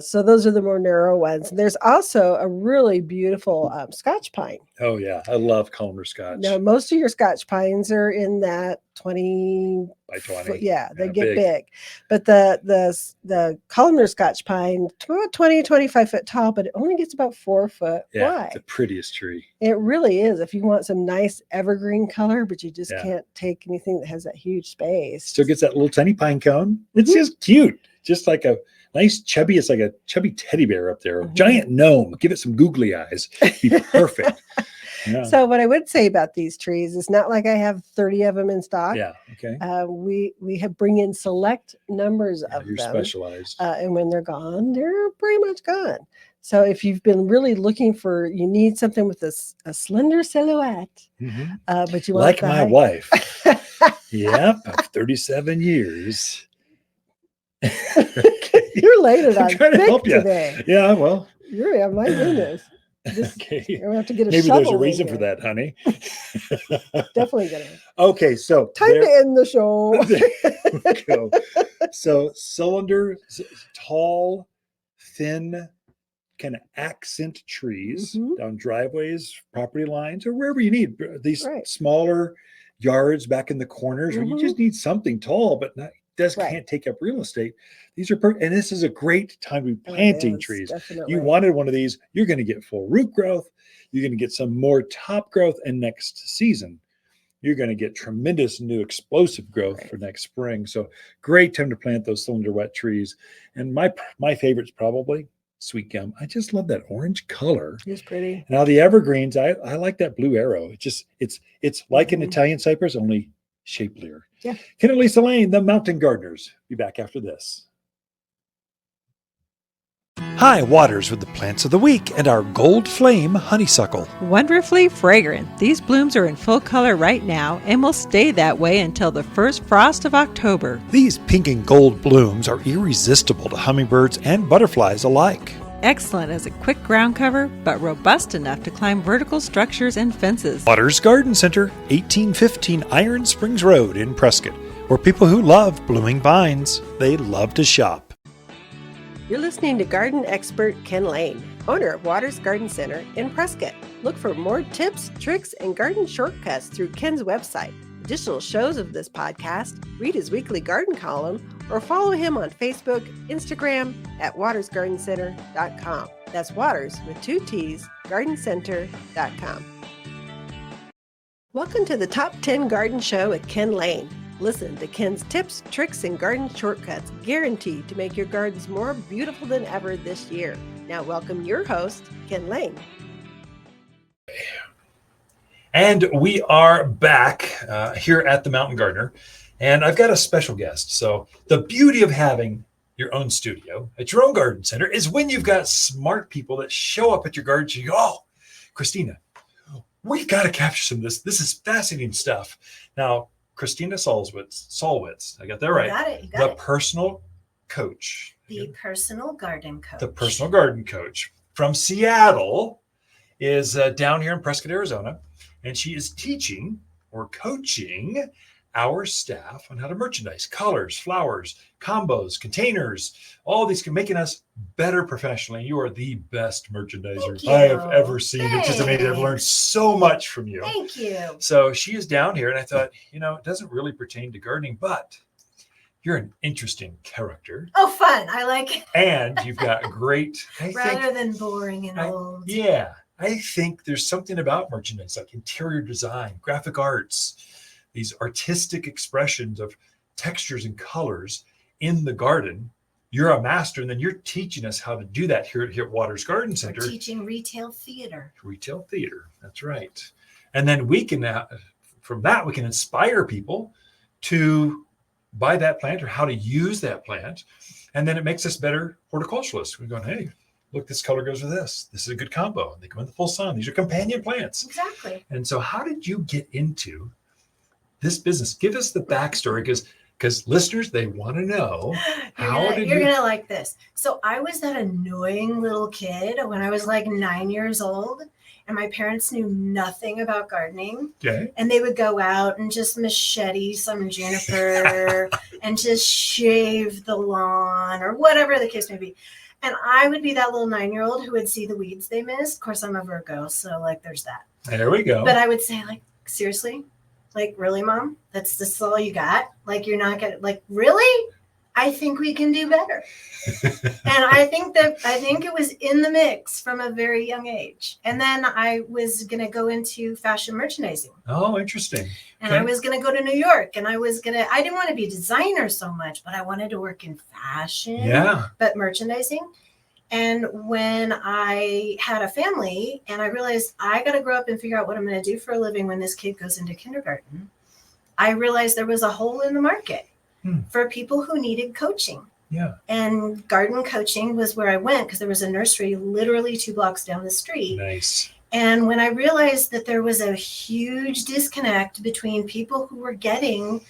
Speaker 1: So those are the more narrow ones. And there's also a really beautiful Scotch pine.
Speaker 2: Oh yeah, I love columnar Scotch.
Speaker 1: Now most of your Scotch pines are in that 20
Speaker 2: by 20.
Speaker 1: They get big. But the columnar Scotch pine, about 20, 25 foot tall, but it only gets about 4 foot wide.
Speaker 2: The prettiest tree.
Speaker 1: It really is. If you want some nice evergreen color, but you just can't take anything that has that huge space.
Speaker 2: Still gets that little tiny pine cone. It's just cute. Just like a nice chubby, it's like a chubby teddy bear up there. A giant gnome. Give it some googly eyes. Be perfect.
Speaker 1: So what I would say about these trees is not like I have 30 of them in stock.
Speaker 2: Yeah. Okay.
Speaker 1: We bring in select numbers of them.
Speaker 2: You're specialized.
Speaker 1: And when they're gone, they're pretty much gone. So if you've been really looking you need something with a slender silhouette, but you want
Speaker 2: like my wife. Yep. 37 years.
Speaker 1: You're later on thick today.
Speaker 2: Yeah, well.
Speaker 1: My goodness.
Speaker 2: Okay.
Speaker 1: You're gonna have to get a
Speaker 2: Maybe
Speaker 1: shovel.
Speaker 2: There's a reason for that, honey.
Speaker 1: Definitely gonna.
Speaker 2: Okay, so
Speaker 1: time to end the show.
Speaker 2: There we go. So cylinder, tall, thin, kind of accent trees down driveways, property lines, or wherever you need these smaller yards back in the corners where you just need something tall, but can't take up real estate. These are and this is a great time to be planting trees. Definitely. You wanted one of these, you're going to get full root growth. You're going to get some more top growth, and next season you're going to get tremendous new explosive growth for next spring. So great time to plant those cylinder wet trees. And my favorite's probably sweet gum. I just love that orange color.
Speaker 1: It's pretty.
Speaker 2: Now the evergreens, I like that blue arrow. It's like an Italian cypress, only shapelier.
Speaker 1: Yeah.
Speaker 2: Ken and Lisa Lain, the Mountain Gardeners. Be back after this. Hi, Waters with the plants of the week and our gold flame honeysuckle.
Speaker 4: Wonderfully fragrant. These blooms are in full color right now and will stay that way until the first frost of October.
Speaker 2: These pink and gold blooms are irresistible to hummingbirds and butterflies alike.
Speaker 4: Excellent as a quick ground cover, but robust enough to climb vertical structures and fences.
Speaker 2: Waters Garden Center, 1815 Iron Springs Road in Prescott, where people who love blooming vines, they love to shop.
Speaker 1: You're listening to garden expert Ken Lain, owner of Waters Garden Center in Prescott. Look for more tips, tricks, and garden shortcuts through Ken's website, additional shows of this podcast, read his weekly garden column, or follow him on Facebook, Instagram, at watersgardencenter.com. That's Waters with 2 T's, gardencenter.com. Welcome to the Top 10 Garden Show with Ken Lain. Listen to Ken's tips, tricks, and garden shortcuts guaranteed to make your gardens more beautiful than ever this year. Now welcome your host, Ken Lain.
Speaker 2: And we are back here at the Mountain Gardener, and I've got a special guest. So the beauty of having your own studio at your own garden center is when you've got smart people that show up at your garden, you go, oh, Christina, we've got to capture some of this. This is fascinating stuff. Now, Christina Salwitz, I got that right.
Speaker 5: You got it.
Speaker 2: Personal coach.
Speaker 5: The personal garden coach.
Speaker 2: The personal garden coach from Seattle is down here in Prescott, Arizona. And she is teaching or coaching our staff on how to merchandise, colors, flowers, combos, containers, all these, making us better professionally. You are the best merchandiser I have ever seen. It's just amazing. I've learned so much from you.
Speaker 5: Thank you.
Speaker 2: So she is down here, and I thought, it doesn't really pertain to gardening, but you're an interesting character.
Speaker 5: Oh, fun. I like it.
Speaker 2: And you've got great...
Speaker 5: Rather than boring and old.
Speaker 2: Yeah. I think there's something about merchandise, like interior design, graphic arts, these artistic expressions of textures and colors in the garden. You're a master, and then you're teaching us how to do that here at Waters Garden Center.
Speaker 5: We're teaching retail theater.
Speaker 2: Retail theater, that's right. And then we can, from that, we can inspire people to buy that plant or how to use that plant. And then it makes us better horticulturalists. We're going, hey, look, this color goes with this. This is a good combo. They come in the full sun. These are companion plants.
Speaker 5: Exactly.
Speaker 2: And so how did you get into this business? Give us the backstory, because listeners, they want to know.
Speaker 5: You're going to like this. So I was that annoying little kid when I was like 9 years old, and my parents knew nothing about gardening.
Speaker 2: Okay.
Speaker 5: And they would go out and just machete some juniper and just shave the lawn or whatever the case may be. And I would be that little 9-year-old who would see the weeds they missed. Of course, I'm a Virgo, so like there's that.
Speaker 2: There we go.
Speaker 5: But I would say, like, seriously? Like, really, Mom? This is all you got? Like, you're not gonna, like, really? I think we can do better. And I think it was in the mix from a very young age. And then I was going to go into fashion merchandising.
Speaker 2: Oh, interesting.
Speaker 5: And I was going to go to New York, and I didn't want to be a designer so much, but I wanted to work in fashion, but merchandising. And when I had a family and I realized I got to grow up and figure out what I'm going to do for a living when this kid goes into kindergarten, I realized there was a hole in the market for people who needed coaching.
Speaker 2: Yeah.
Speaker 5: And garden coaching was where I went because there was a nursery literally 2 blocks down the street.
Speaker 2: Nice.
Speaker 5: And when I realized that there was a huge disconnect between people who were getting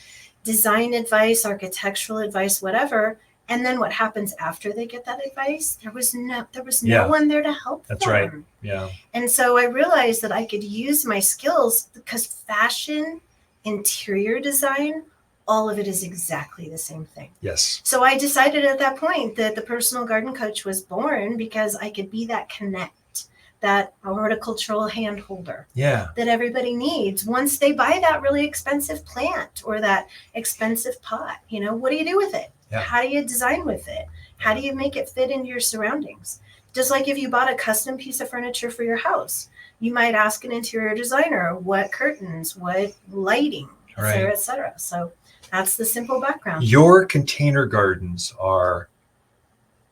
Speaker 5: design advice, architectural advice, whatever, and then what happens after they get that advice, there was no one there to help them.
Speaker 2: That's right. Yeah.
Speaker 5: And so I realized that I could use my skills because fashion, interior design, all of it is exactly the same thing.
Speaker 2: Yes.
Speaker 5: So I decided at that point that the personal garden coach was born because I could be that connect, that horticultural hand holder that everybody needs. Once they buy that really expensive plant or that expensive pot, what do you do with it? Yeah. How do you design with it? How do you make it fit into your surroundings? Just like if you bought a custom piece of furniture for your house, you might ask an interior designer what curtains, what lighting, et cetera. So that's the simple background.
Speaker 2: Your container gardens are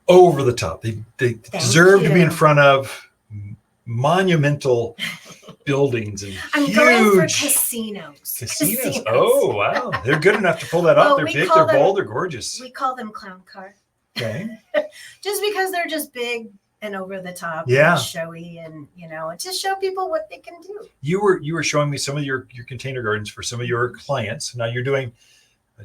Speaker 2: over the top. They deserve to be in front of monumental buildings and
Speaker 5: I'm going for casinos.
Speaker 2: Casinos. Oh, wow. They're good enough to pull that off. They're big, they're bold, they're gorgeous.
Speaker 5: We call them clown car.
Speaker 2: Okay.
Speaker 5: Just because they're just big and over the top and showy and, just show people what they can do. You
Speaker 2: were showing me some of your container gardens for some of your clients. Now you're doing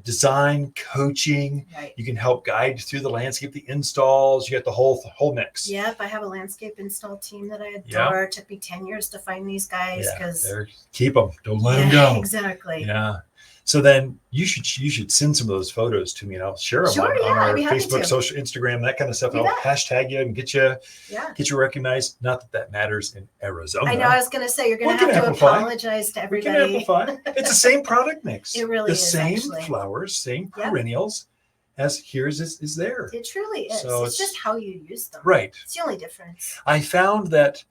Speaker 2: design, coaching.
Speaker 5: Right.
Speaker 2: You can help guide through the landscape, the installs. You got the whole mix.
Speaker 5: Yep. I have a landscape install team that I adore. It took me 10 years to find these guys because
Speaker 2: keep them. Don't let them go.
Speaker 5: Exactly.
Speaker 2: Yeah. So then you should send some of those photos to me, and I'll share them
Speaker 5: Sure,
Speaker 2: on our
Speaker 5: I'd be happy
Speaker 2: Facebook,
Speaker 5: to.
Speaker 2: social, Instagram, that kind of stuff.
Speaker 5: You
Speaker 2: I'll
Speaker 5: bet.
Speaker 2: hashtag you and get you recognized. Not that matters in Arizona.
Speaker 5: I know. I was going to say you're going
Speaker 2: We
Speaker 5: to
Speaker 2: can
Speaker 5: have to
Speaker 2: amplify.
Speaker 5: apologize to
Speaker 2: We can
Speaker 5: everybody.
Speaker 2: amplify. It's the same product mix.
Speaker 5: It really
Speaker 2: the
Speaker 5: is,
Speaker 2: same
Speaker 5: actually.
Speaker 2: flowers, same
Speaker 5: Yep.
Speaker 2: perennials as here's is there.
Speaker 5: It truly is.
Speaker 2: So
Speaker 5: it's just how you use them.
Speaker 2: Right.
Speaker 5: It's the only difference.
Speaker 2: I found that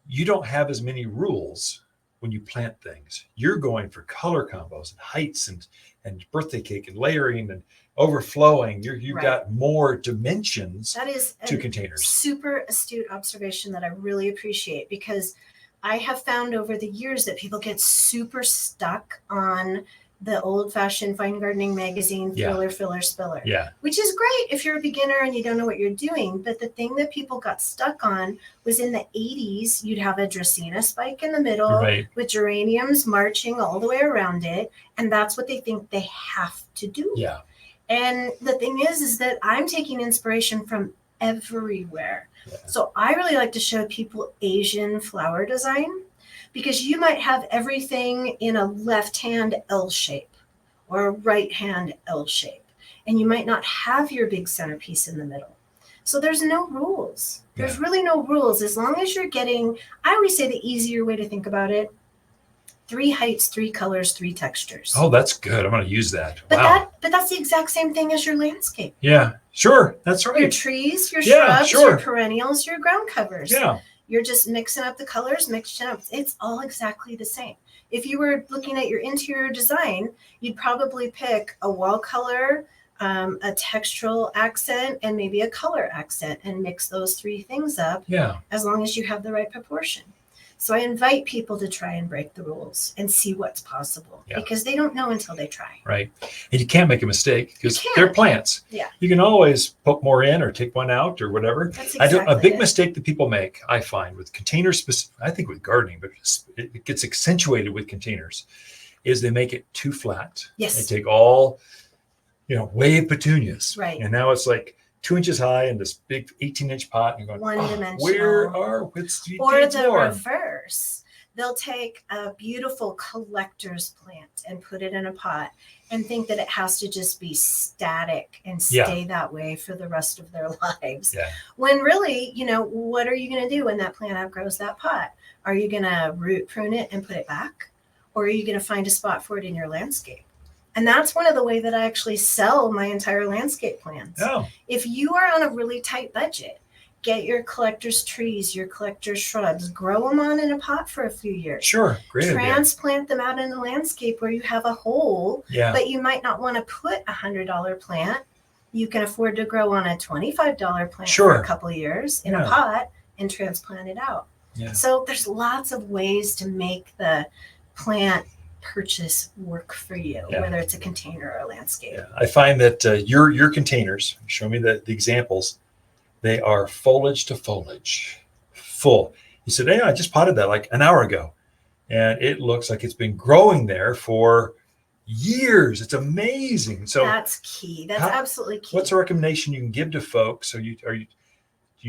Speaker 2: you don't have as many rules when you plant things. You're going for color combos and heights and birthday cake and layering and overflowing. You've
Speaker 5: Right.
Speaker 2: got more dimensions
Speaker 5: That is
Speaker 2: to
Speaker 5: a
Speaker 2: containers.
Speaker 5: super astute observation that I really appreciate, because I have found over the years that people get super stuck on the old-fashioned fine gardening magazine
Speaker 2: Yeah.
Speaker 5: filler spiller,
Speaker 2: Yeah.
Speaker 5: which is great if you're a beginner and you don't know what you're doing. But the thing that people got stuck on was in the 80s, you'd have a Dracaena spike in the middle
Speaker 2: Right.
Speaker 5: with geraniums marching all the way around it. And that's what they think they have to do.
Speaker 2: Yeah.
Speaker 5: And the thing is that I'm taking inspiration from everywhere.
Speaker 2: Yeah.
Speaker 5: So I really like to show people Asian flower design, because you might have everything in a left hand L shape or a right hand L shape, and you might not have your big centerpiece in the middle. So there's no rules. There's really no rules. As long as you're getting, I always say the easier way to think about it, 3 heights, 3 colors, 3 textures.
Speaker 2: Oh, that's good. I'm going to use that.
Speaker 5: But
Speaker 2: Wow.
Speaker 5: that's the exact same thing as your landscape.
Speaker 2: Yeah. Sure. That's right.
Speaker 5: Your trees, your
Speaker 2: Yeah,
Speaker 5: shrubs,
Speaker 2: sure.
Speaker 5: your perennials, your ground covers.
Speaker 2: Yeah.
Speaker 5: You're just mixing up the colors, mixing up. It's all exactly the same. If you were looking at your interior design, you'd probably pick a wall color, a textural accent, and maybe a color accent, and mix those 3 things up.
Speaker 2: Yeah.
Speaker 5: As long as you have the right proportion. So I invite people to try and break the rules and see what's possible, because they don't know until they try.
Speaker 2: Right. And you can't make a mistake because
Speaker 5: You
Speaker 2: they're
Speaker 5: can't.
Speaker 2: plants.
Speaker 5: Yeah.
Speaker 2: You can always poke more in or take one out or whatever.
Speaker 5: That's
Speaker 2: A
Speaker 5: exactly
Speaker 2: big
Speaker 5: it.
Speaker 2: mistake that people make, I find, with containers, I think with gardening, but it gets accentuated with containers, is they make it too flat.
Speaker 5: Yes.
Speaker 2: They take all, wave petunias.
Speaker 5: Right.
Speaker 2: And now it's like 2 inches high in this big 18-inch pot. And you're going,
Speaker 5: One-dimensional.
Speaker 2: where are what's
Speaker 5: Or the reverse. They'll take a beautiful collector's plant and put it in a pot and think that it has to just be static and stay that way for the rest of their lives.
Speaker 2: Yeah.
Speaker 5: When really, what are you going to do when that plant outgrows that pot? Are you going to root prune it and put it back? Or are you going to find a spot for it in your landscape? And that's one of the ways that I actually sell my entire landscape plans.
Speaker 2: Oh.
Speaker 5: If you are on a really tight budget, get your collector's trees, your collector's shrubs, grow them on in a pot for a few years.
Speaker 2: Sure. Great idea.
Speaker 5: Transplant them out in the landscape where you have a hole,
Speaker 2: Yeah.
Speaker 5: but you might not want to put $100 plant. You can afford to grow on a $25 plant for a couple of years in a pot and transplant it out.
Speaker 2: Yeah.
Speaker 5: So there's lots of ways to make the plant purchase work for you, whether it's a container or a landscape.
Speaker 2: Yeah. I find that your containers, show me the examples, they are foliage to foliage, full. You said, hey, I just potted that like an hour ago, and it looks like it's been growing there for years. It's amazing. So
Speaker 5: that's key. That's absolutely key.
Speaker 2: What's a recommendation you can give to folks? So you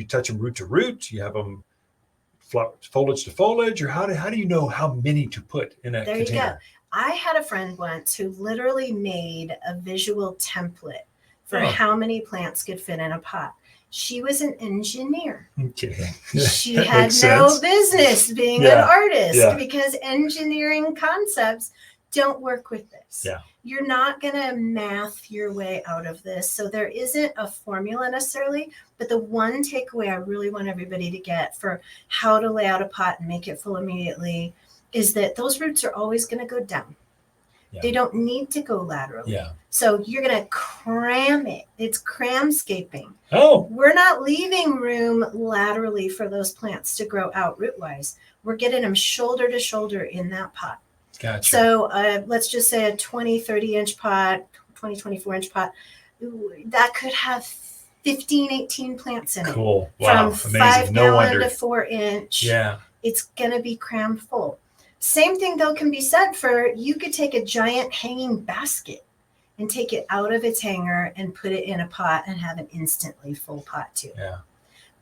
Speaker 2: touch them root to root? You have them foliage to foliage, or how do you know how many to put in a container?
Speaker 5: You go. I had a friend once who literally made a visual template for how many plants could fit in a pot. She was an engineer.
Speaker 2: Okay.
Speaker 5: She had no business being an artist because engineering concepts don't work with this.
Speaker 2: Yeah.
Speaker 5: You're not going to math your way out of this. So there isn't a formula necessarily, but the one takeaway I really want everybody to get for how to lay out a pot and make it full immediately is that those roots are always going to go down. Yeah. They don't need to go laterally.
Speaker 2: Yeah.
Speaker 5: So you're going to cram it. It's cramscaping.
Speaker 2: Oh.
Speaker 5: We're not leaving room laterally for those plants to grow out root-wise. We're getting them shoulder to shoulder in that pot.
Speaker 2: Gotcha.
Speaker 5: So let's just say a 20, 30-inch pot, 20, 24-inch pot, that could have 15, 18 plants in it.
Speaker 2: Cool. Wow.
Speaker 5: From
Speaker 2: Amazing.
Speaker 5: 5
Speaker 2: No
Speaker 5: gallon
Speaker 2: wonder.
Speaker 5: to 4-inch.
Speaker 2: Yeah.
Speaker 5: It's going to be crammed full. Same thing, though, can be said for you could take a giant hanging basket and take it out of its hanger and put it in a pot and have an instantly full pot too.
Speaker 2: Yeah.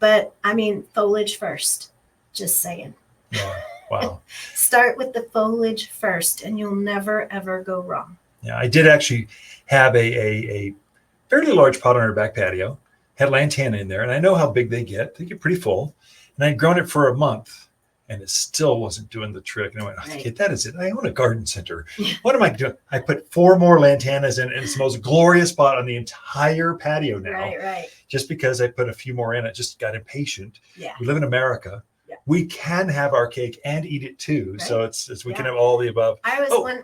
Speaker 5: But, I mean, foliage first. Just saying.
Speaker 2: Yeah. Wow.
Speaker 5: Start with the foliage first, and you'll never, ever go wrong.
Speaker 2: Yeah, I did actually have a fairly large pot on our back patio, had lantana in there, and I know how big they get. They get pretty full. And I'd grown it for a month, and it still wasn't doing the trick. And I went, okay, that is it. I own a garden center. What am I doing? I put 4 more lantanas in, and it's the most glorious spot on the entire patio now.
Speaker 5: Right.
Speaker 2: Just because I put a few more in, I just got impatient.
Speaker 5: Yeah.
Speaker 2: We live in America.
Speaker 5: Yeah.
Speaker 2: We can have our cake and eat it too.
Speaker 5: Right.
Speaker 2: So it's we can have all the above.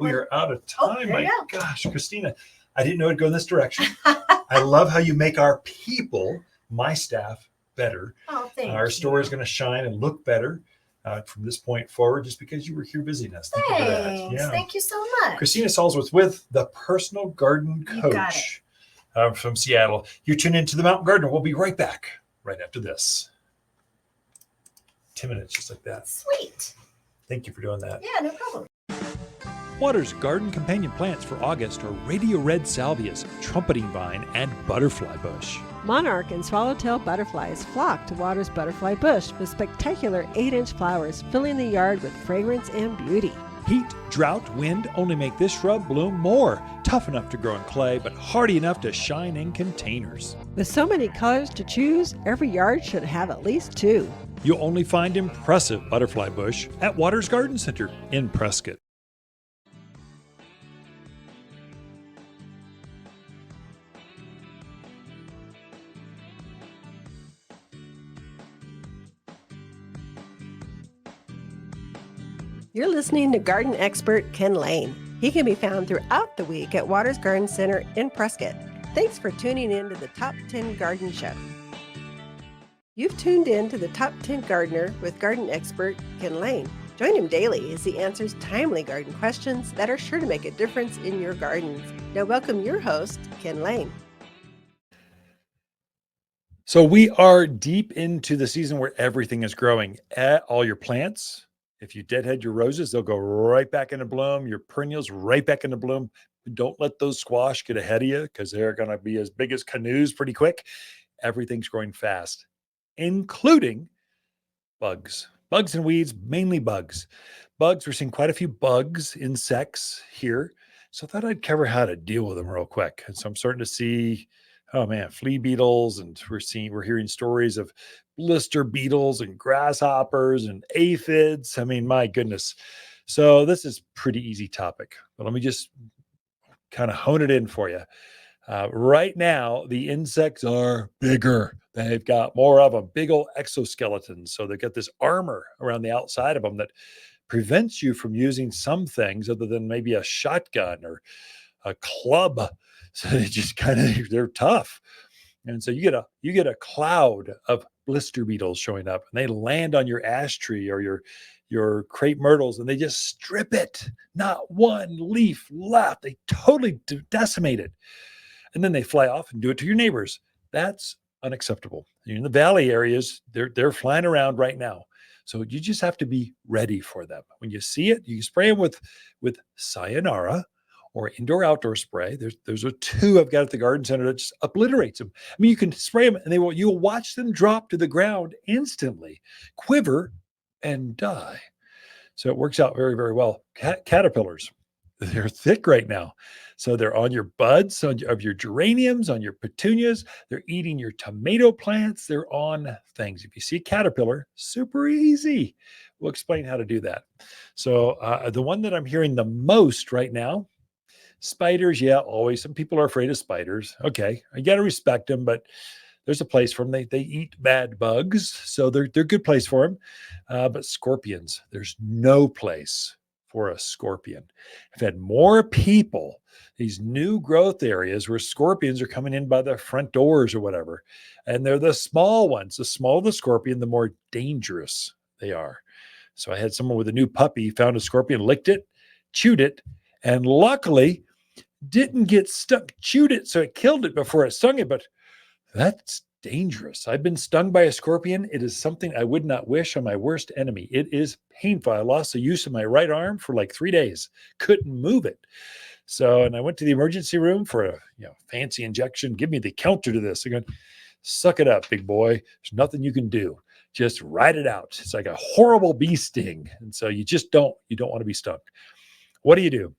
Speaker 2: We are out of time. My gosh, Christina, I didn't know it'd go in this direction. I love how you make our people, my staff, better.
Speaker 5: Oh, thank
Speaker 2: Our
Speaker 5: you.
Speaker 2: store is going to shine and look better from this point forward, just because you were here visiting us. Thank you for that. Yeah.
Speaker 5: Thank you so much.
Speaker 2: Christina Salwitz with the Personal Garden Coach from Seattle. You're tuned into the Mountain Gardener. We'll be right back right after this. 10 minutes, just like that.
Speaker 5: Sweet.
Speaker 2: Thank you for doing that.
Speaker 5: Yeah, no problem.
Speaker 2: Water's garden companion plants for August are radio red salvias, trumpeting vine, and butterfly bush.
Speaker 1: Monarch and swallowtail butterflies flock to Water's butterfly bush with spectacular 8-inch flowers filling the yard with fragrance and beauty.
Speaker 2: Heat, drought, wind only make this shrub bloom more. Tough enough to grow in clay, but hardy enough to shine in containers.
Speaker 1: With so many colors to choose, every yard should have at least 2.
Speaker 2: You'll only find impressive butterfly bush at Water's Garden Center in Prescott.
Speaker 1: You're listening to garden expert Ken Lain. He can be found throughout the week at Water's Garden Center in Prescott. Thanks for tuning in to the Top 10 Garden Show. You've tuned in to the Top 10 Gardener with garden expert Ken Lain. Join him daily as he answers timely garden questions that are sure to make a difference in your gardens. Now welcome your host, Ken Lain.
Speaker 2: So we are deep into the season where everything is growing. All your plants, if you deadhead your roses, they'll go right back into bloom. Your perennials right back into bloom. Don't let those squash get ahead of you, because they're going to be as big as canoes pretty quick. Everything's growing fast, including bugs. Bugs and weeds, mainly bugs. Bugs, we're seeing quite a few bugs, insects here. So I thought I'd cover how to deal with them real quick. And so I'm starting to see, flea beetles, and we're hearing stories of blister beetles and grasshoppers and aphids. I mean, my goodness. So this is pretty easy topic, but let me just kind of hone it in for you. Right now, the insects are bigger. They've got more of them, big old exoskeletons. So they've got this armor around the outside of them that prevents you from using some things other than maybe a shotgun or a club. So they just they're tough. And so you get a cloud of blister beetles showing up, and they land on your ash tree or your crepe myrtles, and they just strip it. Not one leaf left. They totally decimate it. And then they fly off and do it to your neighbors. That's unacceptable. In the valley areas, they're flying around right now. So you just have to be ready for them. When you see it, you can spray them with Sayonara or indoor-outdoor spray. There's 2 I've got at the garden center that just obliterates them. I mean, you can spray them and you'll watch them drop to the ground instantly, quiver, and die. So it works out very, very well. Caterpillars, they're thick right now. So they're on your buds of your geraniums, on your petunias. They're eating your tomato plants. They're on things. If you see a caterpillar, super easy. We'll explain how to do that. So the one that I'm hearing the most right now, spiders. Yeah, always. Some people are afraid of spiders. Okay, you got to respect them, but there's a place for them. They eat bad bugs, so they're a good place for them. But scorpions, there's no place for a scorpion. I've had more people, these new growth areas where scorpions are coming in by the front doors or whatever, and they're the small ones. The smaller the scorpion, the more dangerous they are. So I had someone with a new puppy, found a scorpion, licked it, chewed it, and luckily didn't get stuck, chewed it, so it killed it before it stung it. But that's dangerous. I've been stung by a scorpion. It is something I would not wish on my worst enemy. It is painful. I lost the use of my right arm for like 3 days. Couldn't move it. So, and I went to the emergency room for a fancy injection. Give me the counter to this. They're going, suck it up, big boy. There's nothing you can do. just ride it out. It's like a horrible bee sting. And so you don't want to be stung. What do you do?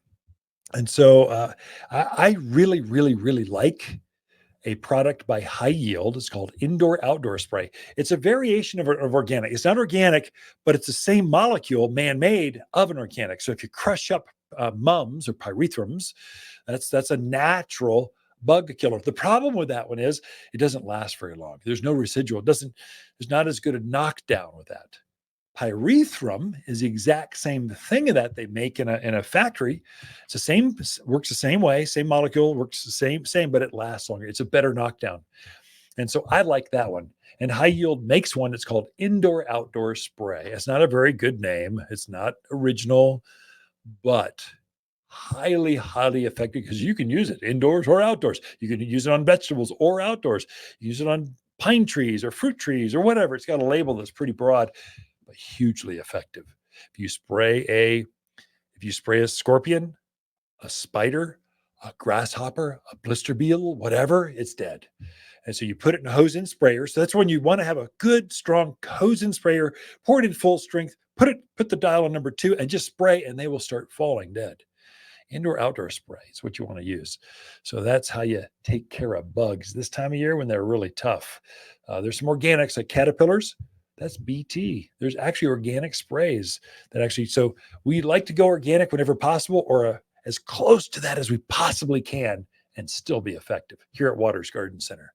Speaker 2: And so I really, really, really like a product by High Yield. It's called Indoor Outdoor Spray. It's a variation of organic. It's not organic, but it's the same molecule, man-made, of an organic. So if you crush up mums or pyrethrums, that's a natural bug killer. The problem with that one is it doesn't last very long. There's no residual. There's not as good a knockdown with that. Pyrethrum is the exact same thing that they make in a factory. It's the same, works the same way, same molecule, works the same, but it lasts longer. It's a better knockdown. And so I like that one. And High Yield makes one. It's called Indoor Outdoor Spray. It's not a very good name. It's not original, but highly, highly effective because you can use it indoors or outdoors. You can use it on vegetables or outdoors. Use it on pine trees or fruit trees or whatever. It's got a label that's pretty broad, but hugely effective. If you spray a scorpion, a spider, a grasshopper, a blister beetle, whatever, it's dead. And so you put it in a hose-in sprayer. So that's when you want to have a good, strong hose-in sprayer, pour it in full strength, put the dial on number 2 and just spray, and they will start falling dead. Indoor outdoor spray is what you want to use. So that's how you take care of bugs this time of year when they're really tough. There's some organics like caterpillars. That's BT. There's actually organic sprays so we like to go organic whenever possible, or as close to that as we possibly can and still be effective here at Waters Garden Center.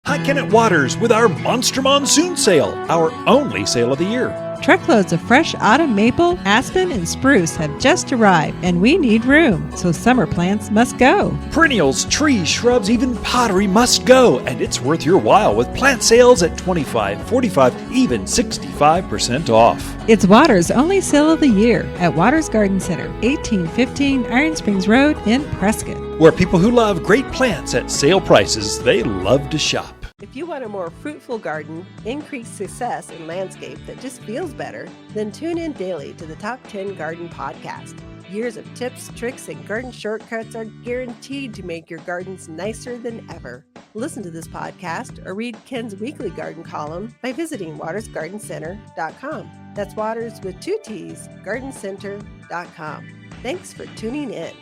Speaker 2: Hi, Ken at Waters with our Monster Monsoon Sale, our only sale of the year.
Speaker 4: Truckloads of fresh autumn maple, aspen, and spruce have just arrived, and we need room, so summer plants must go.
Speaker 2: Perennials, trees, shrubs, even pottery must go, and it's worth your while with plant sales at 25, 45, even 65% off.
Speaker 4: It's Waters' only sale of the year at Waters Garden Center, 1815 Iron Springs Road in Prescott.
Speaker 2: Where people who love great plants at sale prices, they love to shop.
Speaker 1: If you want a more fruitful garden, increased success in landscape that just feels better, then tune in daily to the Top 10 Garden Podcast. Years of tips, tricks, and garden shortcuts are guaranteed to make your gardens nicer than ever. Listen to this podcast or read Ken's weekly garden column by visiting watersgardencenter.com. That's Waters with 2 T's, gardencenter.com. Thanks for tuning in.